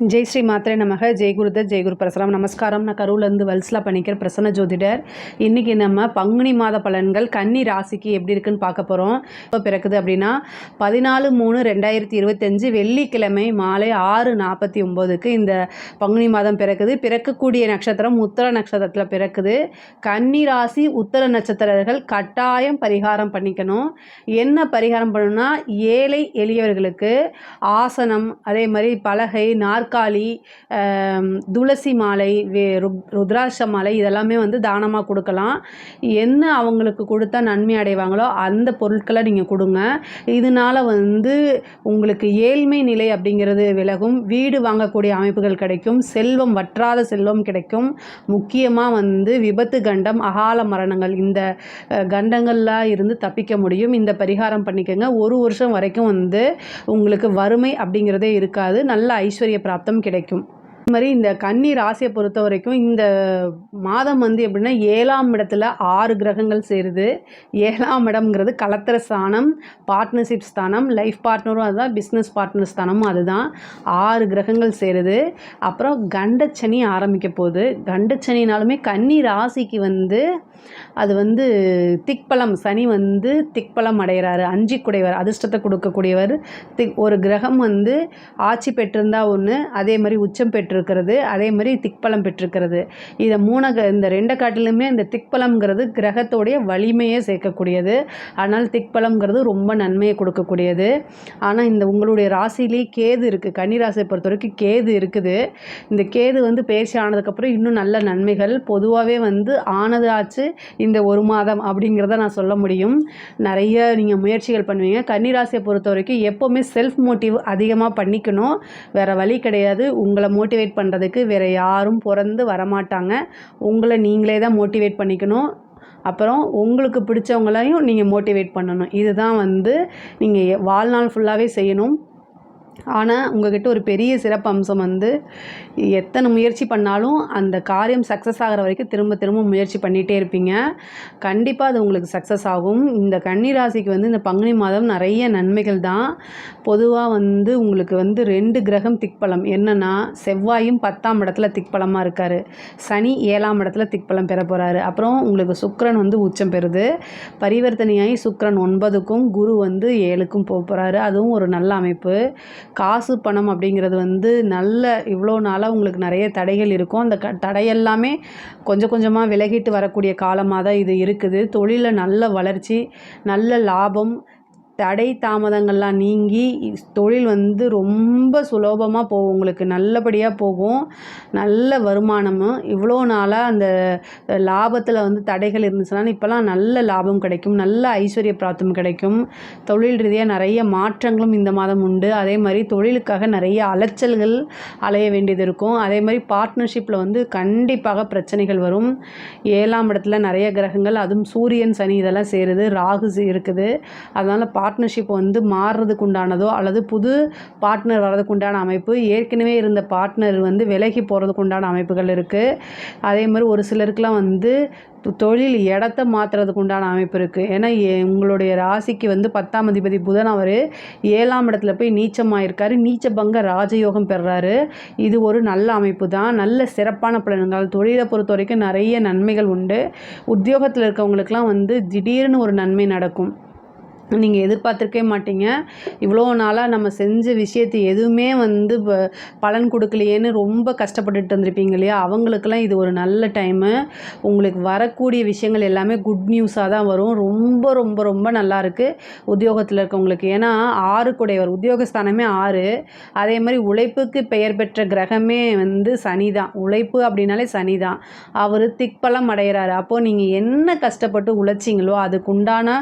ஜெய் ஸ்ரீ மாத்திரை நமக ஜெய் குருதர் ஜெய் குரு பரசுராம். நமஸ்காரம். நான் கரூர்லேருந்து வல்ஸ்லா பண்ணிக்கிற பிரசன்ன ஜோதிடர். இன்றைக்கி நம்ம பங்குனி மாத பலன்கள் கன்னி ராசிக்கு எப்படி இருக்குன்னு பார்க்க போகிறோம். இப்போ பிறக்குது அப்படின்னா 14/3/2025 வெள்ளிக்கிழமை மாலை 6:49க்கு இந்த பங்குனி மாதம் பிறக்குது. பிறக்கக்கூடிய நட்சத்திரம் உத்தர நட்சத்திரத்தில் பிறக்குது. கன்னி ராசி உத்தர நட்சத்திரர்கள் கட்டாயம் பரிகாரம் பண்ணிக்கணும். என்ன பரிகாரம் பண்ணணும்னா, ஏழை எளியவர்களுக்கு ஆசனம், அதே மாதிரி பலகை, நாற்காலி, துளசி மாலை, ருத்ராட்ச மாலை இதெல்லாமே தானமாக கொடுக்கலாம். என்ன அவங்களுக்கு கொடுத்தா நன்மை அடைவாங்களோ அந்த பொருட்களை நீங்கள் கொடுங்க. இதனால் உங்களுக்கு ஏழ்மை நிலை அப்படிங்கிறது விலகும். வீடு வாங்கக்கூடிய அமைப்புகள் கிடைக்கும். செல்வம், வற்றாத செல்வம் கிடைக்கும். முக்கியமாக விபத்து கண்டம், அகால மரணங்கள், இந்த கண்டங்கள்லாம் இருந்து தப்பிக்க முடியும். இந்த பரிகாரம் பண்ணிக்கோங்க. ஒரு வருஷம் வரைக்கும் உங்களுக்கு வறுமை அப்படிங்கிறதே இருக்காது. நல்ல ஐஸ்வர்ய பிராப்தம் கிடைக்கும். இது மாதிரி இந்த கன்னி ராசியை பொறுத்த வரைக்கும் இந்த மாதம் எப்படின்னா 7ஆம் இடத்துல 6 கிரகங்கள் சேருது. 7ஆம் இடம்ங்கிறது கலத்திர ஸ்தானம், பார்ட்னர்ஷிப் ஸ்தானம், லைஃப் பார்ட்னரும் அதுதான், பிஸ்னஸ் பார்ட்னர் ஸ்தானமும் அதுதான். 6 கிரகங்கள் சேருது. அப்புறம் கண்டச்சனி ஆரம்பிக்க போகுது. கண்டச்சனினாலுமே கன்னி ராசிக்கு அது திக்பலம், சனி திக்பலம் அடைகிறாரு. 5 குடைவர், அதிர்ஷ்டத்தை கொடுக்கக்கூடியவர். ஒரு கிரகம் ஆட்சி பெற்றிருந்தா ஒன்று, அதே மாதிரி உச்சம் பெற்றிருக்கிறது, அதே மாதிரி திக்பலம் பெற்றிருக்கிறது. இதை இந்த 2 காட்டிலுமே இந்த திக்பலம்ங்கிறது கிரகத்தோடைய வலிமையை சேர்க்கக்கூடியது. ஆனால் திக்பலம்ங்கிறது ரொம்ப நன்மையை கொடுக்கக்கூடியது. ஆனால் உங்களுடைய ராசியிலே கேது இருக்குது. கன்னி ராசியை பொறுத்த வரைக்கும் கேது இருக்குது. இந்த கேது பயிற்சி ஆனதுக்கப்புறம் இன்னும் நல்ல நன்மைகள் பொதுவாகவே ஆனது ஆச்சு இந்த ஒரு மாதம் அப்படிங்கிறத நான் சொல்ல முடியும். நிறைய நீங்கள் முயற்சிகள் பண்ணுவீங்க. கன்னிராசியை பொறுத்த வரைக்கும் எப்போவுமே செல்ஃப் மோட்டிவ் அதிகமாக பண்ணிக்கணும். வேறு வழி கிடையாது. உங்களை மோட்டிவேட் பண்ணுறதுக்கு வேறு யாரும் பிறந்து வரமாட்டாங்க. உங்களை நீங்களே தான் மோட்டிவேட் பண்ணிக்கணும். அப்புறம் உங்களுக்கு பிடிச்சவங்களையும் நீங்கள் மோட்டிவேட் பண்ணணும். இதுதான் நீங்கள் வாழ்நாள் ஃபுல்லாகவே செய்யணும். ஆனால் உங்கள்கிட்ட ஒரு பெரிய சிறப்பு அம்சம் எத்தனை முயற்சி பண்ணாலும் அந்த காரியம் சக்ஸஸ் ஆகிற வரைக்கும் திரும்ப திரும்ப முயற்சி பண்ணிகிட்டே இருப்பீங்க. கண்டிப்பாக அது உங்களுக்கு சக்ஸஸ் ஆகும். இந்த கன்னி ராசிக்கு இந்த பங்குனி மாதம் நிறைய நன்மைகள் தான். பொதுவாக உங்களுக்கு 2 கிரகம் திக்பலம். என்னென்னா, செவ்வாயும் 10ஆம் இடத்துல திக்பலமாக இருக்கார். சனி 7ஆம் இடத்துல திக்பலம் பெற போகிறாரு. அப்புறம் உங்களுக்கு சுக்கிரன் உச்சம் பெறுது. பரிவர்த்தனையாகி சுக்கிரன் 9க்கும் குரு 7க்கும் போக போகிறாரு. அதுவும் ஒரு நல்ல அமைப்பு. காசு பணம் அப்படிங்கிறது நல்ல இவ்வளோ நாளாக உங்களுக்கு நிறைய தடைகள் இருக்கும். அந்த தடையெல்லாமே கொஞ்சம் கொஞ்சமாக விலகிட்டு வரக்கூடிய காலமாக தான் இது இருக்குது. தொழிலில் நல்ல வளர்ச்சி, நல்ல லாபம், தடை தாமதங்கள்லாம் நீங்கி தொழில் ரொம்ப சுலபமாக போகும். உங்களுக்கு நல்லபடியாக போகும். நல்ல வருமானமும். இவ்வளோ நாளாக அந்த லாபத்தில் தடைகள் இருந்துச்சுன்னா இப்போலாம் நல்ல லாபம் கிடைக்கும். நல்ல ஐஸ்வர்ய பிராப்தம் கிடைக்கும். தொழில் ரீதியாக நிறைய மாற்றங்களும் இந்த மாதம் உண்டு. அதே மாதிரி தொழிலுக்காக நிறைய அலைச்சல்கள் அலைய வேண்டியது இருக்கும். அதே மாதிரி பார்ட்னர்ஷிப்பில் கண்டிப்பாக பிரச்சனைகள் வரும். 7ஆம் இடத்துல நிறைய கிரகங்கள், அதுவும் சூரியன், சனி இதெல்லாம் சேருது. ராகு இருக்குது. அதனால் பார்ட்னர்ஷிப் மாறுறதுக்கு உண்டானதோ அல்லது புது பார்ட்னர் வர்றதுக்கு உண்டான அமைப்பு, ஏற்கனவே இருந்த பார்ட்னர் விலகி போகிறதுக்கு உண்டான அமைப்புகள் இருக்குது. அதே மாதிரி ஒரு சிலருக்குலாம் தொழில் இடத்த மாற்றுறதுக்கு உண்டான அமைப்பு இருக்குது. ஏன்னா உங்களுடைய ராசிக்கு 10ஆம் அதிபதி புதன் அவர் 7ஆம் இடத்துல போய் நீச்சமாயிருக்காரு. நீச்ச பங்க ராஜயோகம் பெறுறாரு. இது ஒரு நல்ல அமைப்பு தான். நல்ல சிறப்பான பலன்கள். தொழிலை பொறுத்த வரைக்கும் நிறைய நன்மைகள் உண்டு. உத்தியோகத்தில் இருக்கவங்களுக்கெல்லாம் திடீர்னு ஒரு நன்மை நடக்கும். நீங்கள் எதிர்பார்த்துருக்கவே மாட்டீங்க. இவ்வளோ நாளாக நம்ம செஞ்ச விஷயத்தை எதுவுமே பலன் கொடுக்கலையேன்னு ரொம்ப கஷ்டப்பட்டுட்டு இருந்திருப்பீங்க இல்லையா? அவங்களுக்கெல்லாம் இது ஒரு நல்ல டைமு. உங்களுக்கு வரக்கூடிய விஷயங்கள் எல்லாமே குட் நியூஸாக தான் வரும். ரொம்ப ரொம்ப ரொம்ப நல்லாயிருக்கு உத்தியோகத்தில் இருக்கவங்களுக்கு. ஏன்னா 6 குடையவர், உத்தியோகஸ்தானமே 6. அதே மாதிரி உழைப்புக்கு பெயர் பெற்ற கிரகமே சனி தான். உழைப்பு அப்படின்னாலே சனி தான். அவர் திக்பலம் அடைகிறாரு. அப்போது நீங்கள் என்ன கஷ்டப்பட்டு உழைச்சிங்களோ அதுக்குண்டான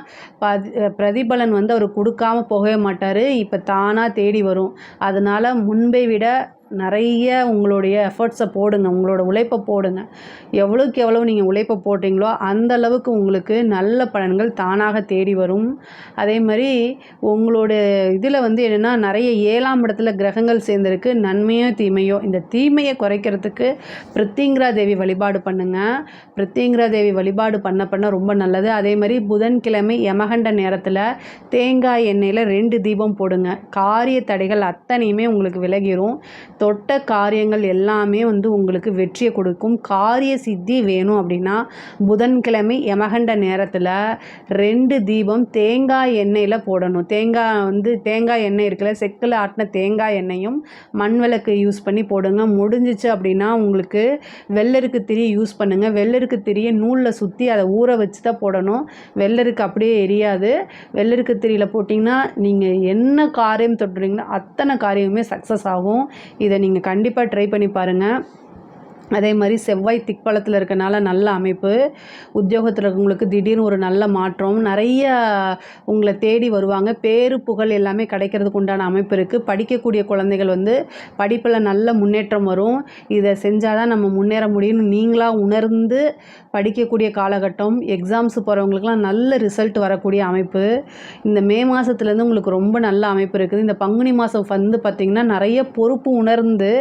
பிரதிபலன் அவர் கொடுக்காம போகவே மாட்டார். இப்போ தானாக தேடி வரும். அதனால் முன்பை விட நிறைய உங்களுடைய எஃபர்ட்ஸை போடுங்க. உங்களோட உழைப்பை போடுங்க. எவ்வளோக்கு எவ்வளோ நீங்கள் உழைப்பை போடுறீங்களோ அந்த அளவுக்கு உங்களுக்கு நல்ல பலன்கள் தானாக தேடி வரும். அதே மாதிரி உங்களோட இதில் என்னென்னா, நிறைய 7ஆம் இடத்துல கிரகங்கள் சேர்ந்துருக்கு. நன்மையோ தீமையோ, இந்த தீமையை குறைக்கிறதுக்கு பிரித்திங்கிரா தேவி வழிபாடு பண்ணுங்கள். பிரித்திங்கிரா தேவி வழிபாடு பண்ண ரொம்ப நல்லது. அதே மாதிரி புதன்கிழமை யமகண்ட நேரத்தில் தேங்காய் எண்ணெயில் 2 தீபம் போடுங்க. காரிய தடைகள் அத்தனையுமே உங்களுக்கு விலகிரும். தொட்ட காரியங்கள் எல்லாமே வந்து உங்களுக்கு வெற்றியை கொடுக்கும். காரிய சித்தி வேணும் அப்படின்னா புதன்கிழமை யமகண்ட நேரத்தில் 2 தீபம் தேங்காய் எண்ணெயில் போடணும். தேங்காய் எண்ணெய் இருக்குல்ல, செக்கில் ஆட்டின தேங்காய் எண்ணெயும் மண் விளக்கு யூஸ் பண்ணி போடுங்க. முடிஞ்சிச்சு அப்படின்னா உங்களுக்கு வெள்ளருக்கு திரி யூஸ் பண்ணுங்கள். வெள்ளருக்கு திரியை நூலில் சுற்றி அதை ஊற வச்சு தான் போடணும். வெள்ளருக்கு அப்படியே எரியாது. வெள்ளருக்கு திரியில் போட்டிங்கன்னா நீங்கள் என்ன காரியம் தொட்டுறீங்களோ அத்தனை காரியமுமே சக்ஸஸ் ஆகும். இதை நீங்கள் கண்டிப்பாக ட்ரை பண்ணி பாருங்கள். அதே மாதிரி செவ்வாய் திக்பலத்தில் இருக்கனால நல்ல அமைப்பு. உத்தியோகத்தில் இருக்கவங்களுக்கு திடீர்னு ஒரு நல்ல மாற்றம், நிறைய உங்களை தேடி வருவாங்க. பேரு புகழ் எல்லாமே கிடைக்கிறதுக்கு உண்டான அமைப்பு இருக்குது. படிக்கக்கூடிய குழந்தைகள் வந்து படிப்பில் நல்ல முன்னேற்றம் வரும். இதை செஞ்சால் தான் நம்ம முன்னேற முடியும்னு நீங்களாக உணர்ந்து படிக்கக்கூடிய காலகட்டம். எக்ஸாம்ஸ் போகிறவங்களுக்குலாம் நல்ல ரிசல்ட் வரக்கூடிய அமைப்பு. இந்த மே மாதத்துலேருந்து உங்களுக்கு ரொம்ப நல்ல அமைப்பு இருக்குது. இந்த பங்குனி மாதம் வந்து பார்த்திங்கன்னா நிறைய பொறுப்பு உணர்ந்து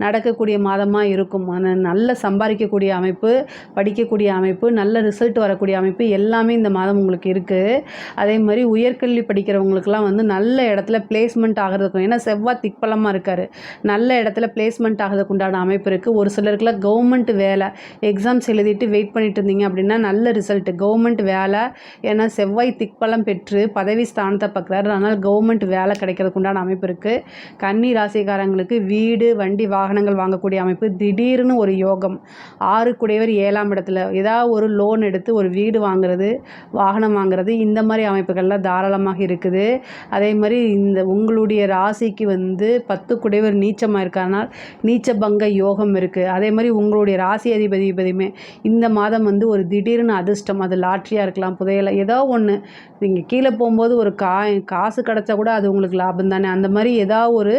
நடக்கக்கூடிய மாதமாக இருக்கும். நல்ல சம்பாதிக்கக்கூடிய அமைப்பு, படிக்கக்கூடிய அமைப்பு, நல்ல ரிசல்ட் வரக்கூடிய அமைப்பு எல்லாமே இந்த மாதம் உங்களுக்கு இருக்குது. அதே மாதிரி உயர்கல்வி படிக்கிறவங்களுக்குலாம் வந்து நல்ல இடத்துல பிளேஸ்மெண்ட் ஆகிறதுக்கும், ஏன்னா செவ்வாய் திக்பலமாக இருக்கார், நல்ல இடத்துல பிளேஸ்மெண்ட் ஆகிறதுக்கு உண்டான அமைப்பு இருக்குது. ஒரு சிலருக்குலாம் கவர்மெண்ட் வேலை எக்ஸாம்ஸ் எழுதிட்டு வெயிட் பண்ணிட்டு இருந்தீங்க அப்படின்னா நல்ல ரிசல்ட் கவர்மெண்ட் வேலை. ஏன்னா செவ்வாய் திக்பலம் பெற்று பதவி ஸ்தானத்தை பார்க்குறாரு, அதனால் கவர்மெண்ட் வேலை கிடைக்கிறதுக்கு உண்டான அமைப்பு இருக்குது. கன்னி ராசிக்காரங்களுக்கு வீடு வண்டி வாகனங்கள் வாங்கக்கூடிய அமைப்பு. திடீர்னு ஒரு யோகம். 6 குடையவர் 7ஆம் இடத்துல ஏதாவது ஒரு லோன் எடுத்து ஒரு வீடு வாங்குறது, வாகனம் வாங்குறது, இந்த மாதிரி அமைப்புகள்லாம் தாராளமாக இருக்குது. அதே மாதிரி இந்த உங்களுடைய ராசிக்கு வந்து 10 குடையவர் நீச்சமாக இருக்கானால் நீச்ச பங்க யோகம் இருக்குது. அதே மாதிரி உங்களுடைய ராசி அதிபதியுமே இந்த மாதம் வந்து ஒரு திடீர்னு அதிர்ஷ்டம், அது லாட்ரியாக இருக்கலாம், புதையலை ஏதோ ஒன்று, நீங்கள் கீழே போகும்போது ஒரு காசு கிடச்சா கூட அது உங்களுக்கு லாபம் தானே. அந்த மாதிரி ஏதாவது ஒரு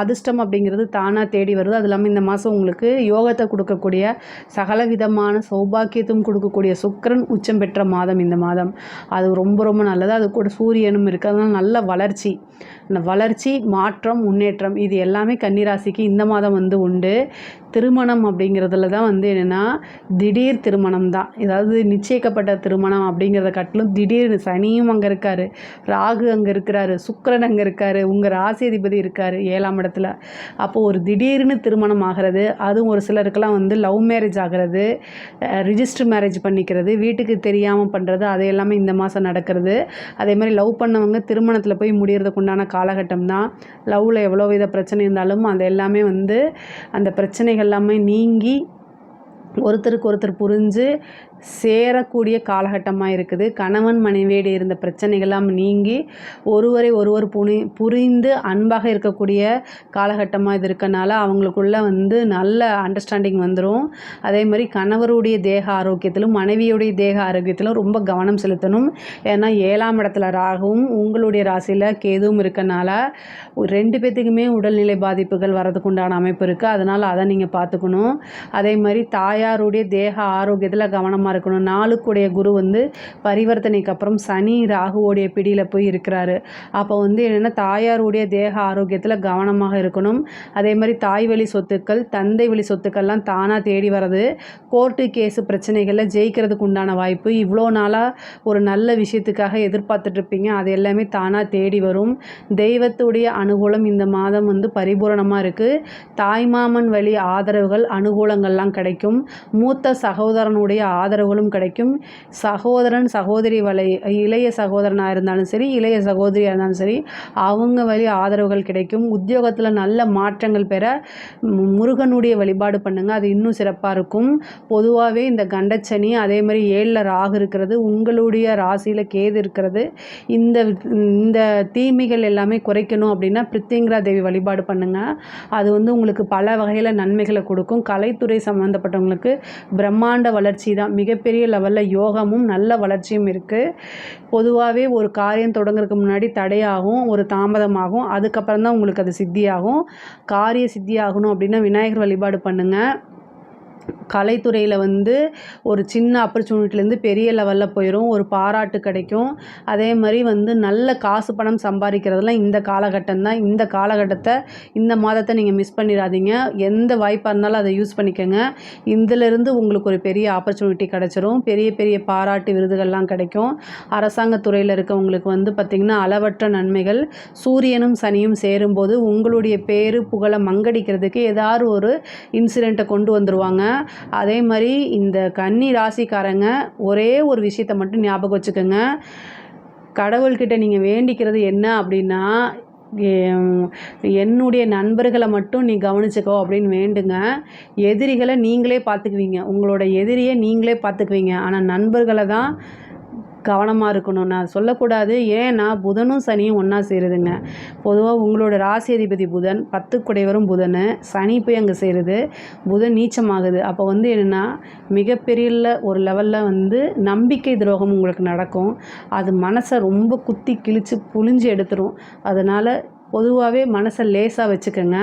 அதிர்ஷ்டம் அப்படிங்கிறது தானாக தேடி வருது. அது இல்லாமல் இந்த மாதம் உங்களுக்கு யோகத்தை கொடுக்கக்கூடிய சகல விதமான சௌபாக்கியத்தும் கொடுக்கக்கூடிய சுக்கிரன் உச்சம் பெற்ற மாதம் இந்த மாதம். அது ரொம்ப ரொம்ப நல்லது. அது கூட சூரியனும் இருக்குது. அதனால் நல்ல வளர்ச்சி மாற்றம் முன்னேற்றம் இது எல்லாமே கன்னிராசிக்கு இந்த மாதம் வந்து உண்டு. திருமணம் அப்படிங்கிறதுல தான் வந்து என்னென்னா திடீர் திருமணம் தான், ஏதாவது நிச்சயிக்கப்பட்ட திருமணம் அப்படிங்கிறத காட்டிலும் திடீர் சனியும் அங்கே இருக்கார், ராகு அங்கே இருக்கிறாரு, சுக்கிரன் அங்கே இருக்கார், உங்கள் ராசி அதிபதி இருக்கார் 7ஆம் இடத்துல. அப்போது ஒரு திடீர்னு திருமணம் ஆகிறது, அதுவும் ஒரு சிலருக்கெல்லாம் வந்து லவ் மேரேஜ் ஆகிறது, ரிஜிஸ்டர் மேரேஜ் பண்ணிக்கிறது, வீட்டுக்கு தெரியாமல் பண்ணுறது, அது எல்லாமே இந்த மாதம் நடக்கிறது. அதே மாதிரி லவ் பண்ணவங்க திருமணத்தில் போய் முடியறதுக்கு உண்டான காலகட்டம் தான். லவ்வில் எவ்வளோ வித பிரச்சனை இருந்தாலும் அது எல்லாமே வந்து அந்த பிரச்சனைகள் எல்லாமே நீங்கி ஒருத்தருக்கு ஒருத்தர் புரிஞ்சு சேரக்கூடிய காலகட்டமாக இருக்குது. கணவன் மனைவியிட இருந்த பிரச்சனைகள்லாம் நீங்கி ஒருவரை ஒருவர் புரிந்து அன்பாக இருக்கக்கூடிய காலகட்டமாக இது இருக்கனால அவங்களுக்குள்ள வந்து நல்ல அண்டர்ஸ்டாண்டிங் வந்துடும். அதே மாதிரி கணவருடைய தேக ஆரோக்கியத்திலும் மனைவியுடைய தேக ஆரோக்கியத்திலும் ரொம்ப கவனம் செலுத்தணும். ஏன்னா 7ஆம் இடத்துல ராகுவும் உங்களுடைய ராசியில் கேதுவும் இருக்கனால 2 பேர்த்துக்குமே உடல்நிலை பாதிப்புகள் வரதுக்கு உண்டான அமைப்பு இருக்குது. அதனால் அதை நீங்கள் பார்த்துக்கணும். அதே மாதிரி தாயாருடைய தேக ஆரோக்கியத்தில் கவனமாக இருக்கணும். 4க்குடைய குரு வந்து பரிவர்த்தனைக்கு அப்புறம் சனி ராகுவோடைய பிடியில் போய் இருக்கிறாரு. அப்போ வந்து என்னென்னா தாயாருடைய தேக ஆரோக்கியத்தில் கவனமாக இருக்கணும். அதே மாதிரி தாய் வழி சொத்துக்கள் தந்தை வழி சொத்துக்கள்லாம் தானாக தேடி வர்றது, கோர்ட்டு கேஸு பிரச்சனைகளில் ஜெயிக்கிறதுக்கு உண்டான வாய்ப்பு, இவ்வளோ நாளாக ஒரு நல்ல விஷயத்துக்காக எதிர்பார்த்துட்ருப்பீங்க, அது எல்லாமே தானாக தேடி வரும். தெய்வத்துடைய அனுகூலம் இந்த மாதம் வந்து பரிபூரணமாக இருக்குது. தாய்மாமன் வழி ஆதரவுகள் அனுகூலங்கள்லாம் கிடைக்கும். மூத்த சகோதரனுடைய ஆதரவுகளும் கிடைக்கும். சகோதரன் சகோதரி இளைய சகோதரனாக இருந்தாலும் சரி இளைய சகோதரியாக இருந்தாலும் சரி அவங்க வழி ஆதரவுகள் கிடைக்கும். உத்தியோகத்தில் நல்ல மாற்றங்கள் பெற முருகனுடைய வழிபாடு பண்ணுங்கள், அது இன்னும் சிறப்பாக இருக்கும். பொதுவாகவே இந்த கண்டச்சனி அதே மாதிரி 7ல் ராகு இருக்கிறது, உங்களுடைய ராசியில் கேது இருக்கிறது, இந்த தீமைகள் எல்லாமே குறைக்கணும் அப்படின்னா பிரித்திங்கரா தேவி வழிபாடு பண்ணுங்கள். அது வந்து உங்களுக்கு பல வகையில் நன்மைகளை கொடுக்கும். கலைத்துறை சம்மந்தப்பட்டவங்களுக்கு பிரம்மாண்ட வளர்ச்சி தான், மிகப்பெரிய லெவலில் யோகமும் நல்ல வளர்ச்சியும் இருக்குது. பொதுவாகவே ஒரு காரியம் தொடங்குறதுக்கு முன்னாடி தடையாகும், ஒரு தாமதமாகும், அதுக்கப்புறம் தான் உங்களுக்கு அது சித்தியாகும். காரிய சித்தி ஆகணும் அப்படின்னா விநாயகர் வழிபாடு பண்ணுங்கள். கலைத்துறையில் வந்து ஒரு சின்ன ஆப்பர்ச்சுனிட்டிலேருந்து பெரிய லெவலில் போயிடும். ஒரு பாராட்டு கிடைக்கும். அதே மாதிரி வந்து நல்ல காசு பணம் சம்பாதிக்கிறதுலாம் இந்த காலகட்டம் தான். இந்த காலகட்டத்தை இந்த மாதத்தை நீங்கள் மிஸ் பண்ணிடாதீங்க. எந்த வாய்ப்பாக இருந்தாலும் அதை யூஸ் பண்ணிக்கோங்க. இதிலிருந்து உங்களுக்கு ஒரு பெரிய ஆப்பர்ச்சுனிட்டி கிடச்சிரும். பெரிய பெரிய பாராட்டு விருதுகள்லாம் கிடைக்கும். அரசாங்கத் துறையில் இருக்கவங்களுக்கு வந்து பார்த்திங்கன்னா அளவற்ற நன்மைகள். சூரியனும் சனியும் சேரும்போது உங்களுடைய பேரு புகழை மங்கடிக்கிறதுக்கு ஏதாவது ஒரு இன்சிடெண்ட்டை கொண்டு வந்துடுவாங்க. அதே மாதிரி இந்த கன்னி ராசிக்காரங்க ஒரே ஒரு விஷயத்தை மட்டும் ஞாபகம் வச்சுக்கோங்க. கடவுள்கிட்ட நீங்கள் வேண்டிக்கிறது என்ன அப்படின்னா, என்னுடைய நண்பர்களை மட்டும் நீ கவனிச்சுக்கோ அப்படின்னு வேண்டுங்க. எதிரிகளை நீங்களே பார்த்துக்குவீங்க. உங்களோட எதிரியை நீங்களே பார்த்துக்குவீங்க. ஆனால் நண்பர்களை தான் கவனமாக இருக்கணும். நான் சொல்லக்கூடாது. ஏன்னா புதனும் சனியும் ஒன்றா சேருதுங்க. பொதுவாக உங்களோட ராசி அதிபதி புதன், 10 குடைவரும் புதன், சனி போய் அங்கே சேருது. புதன் நீச்சமாகுது. அப்போ வந்து என்னென்னா மிகப்பெரிய ஒரு லெவலில் வந்து நம்பிக்கை துரோகம் உங்களுக்கு நடக்கும். அது மனசை ரொம்ப குத்தி கிழித்து புழிஞ்சு எடுத்துரும். அதனால் பொதுவாகவே மனசை லேசாக வச்சுக்கோங்க.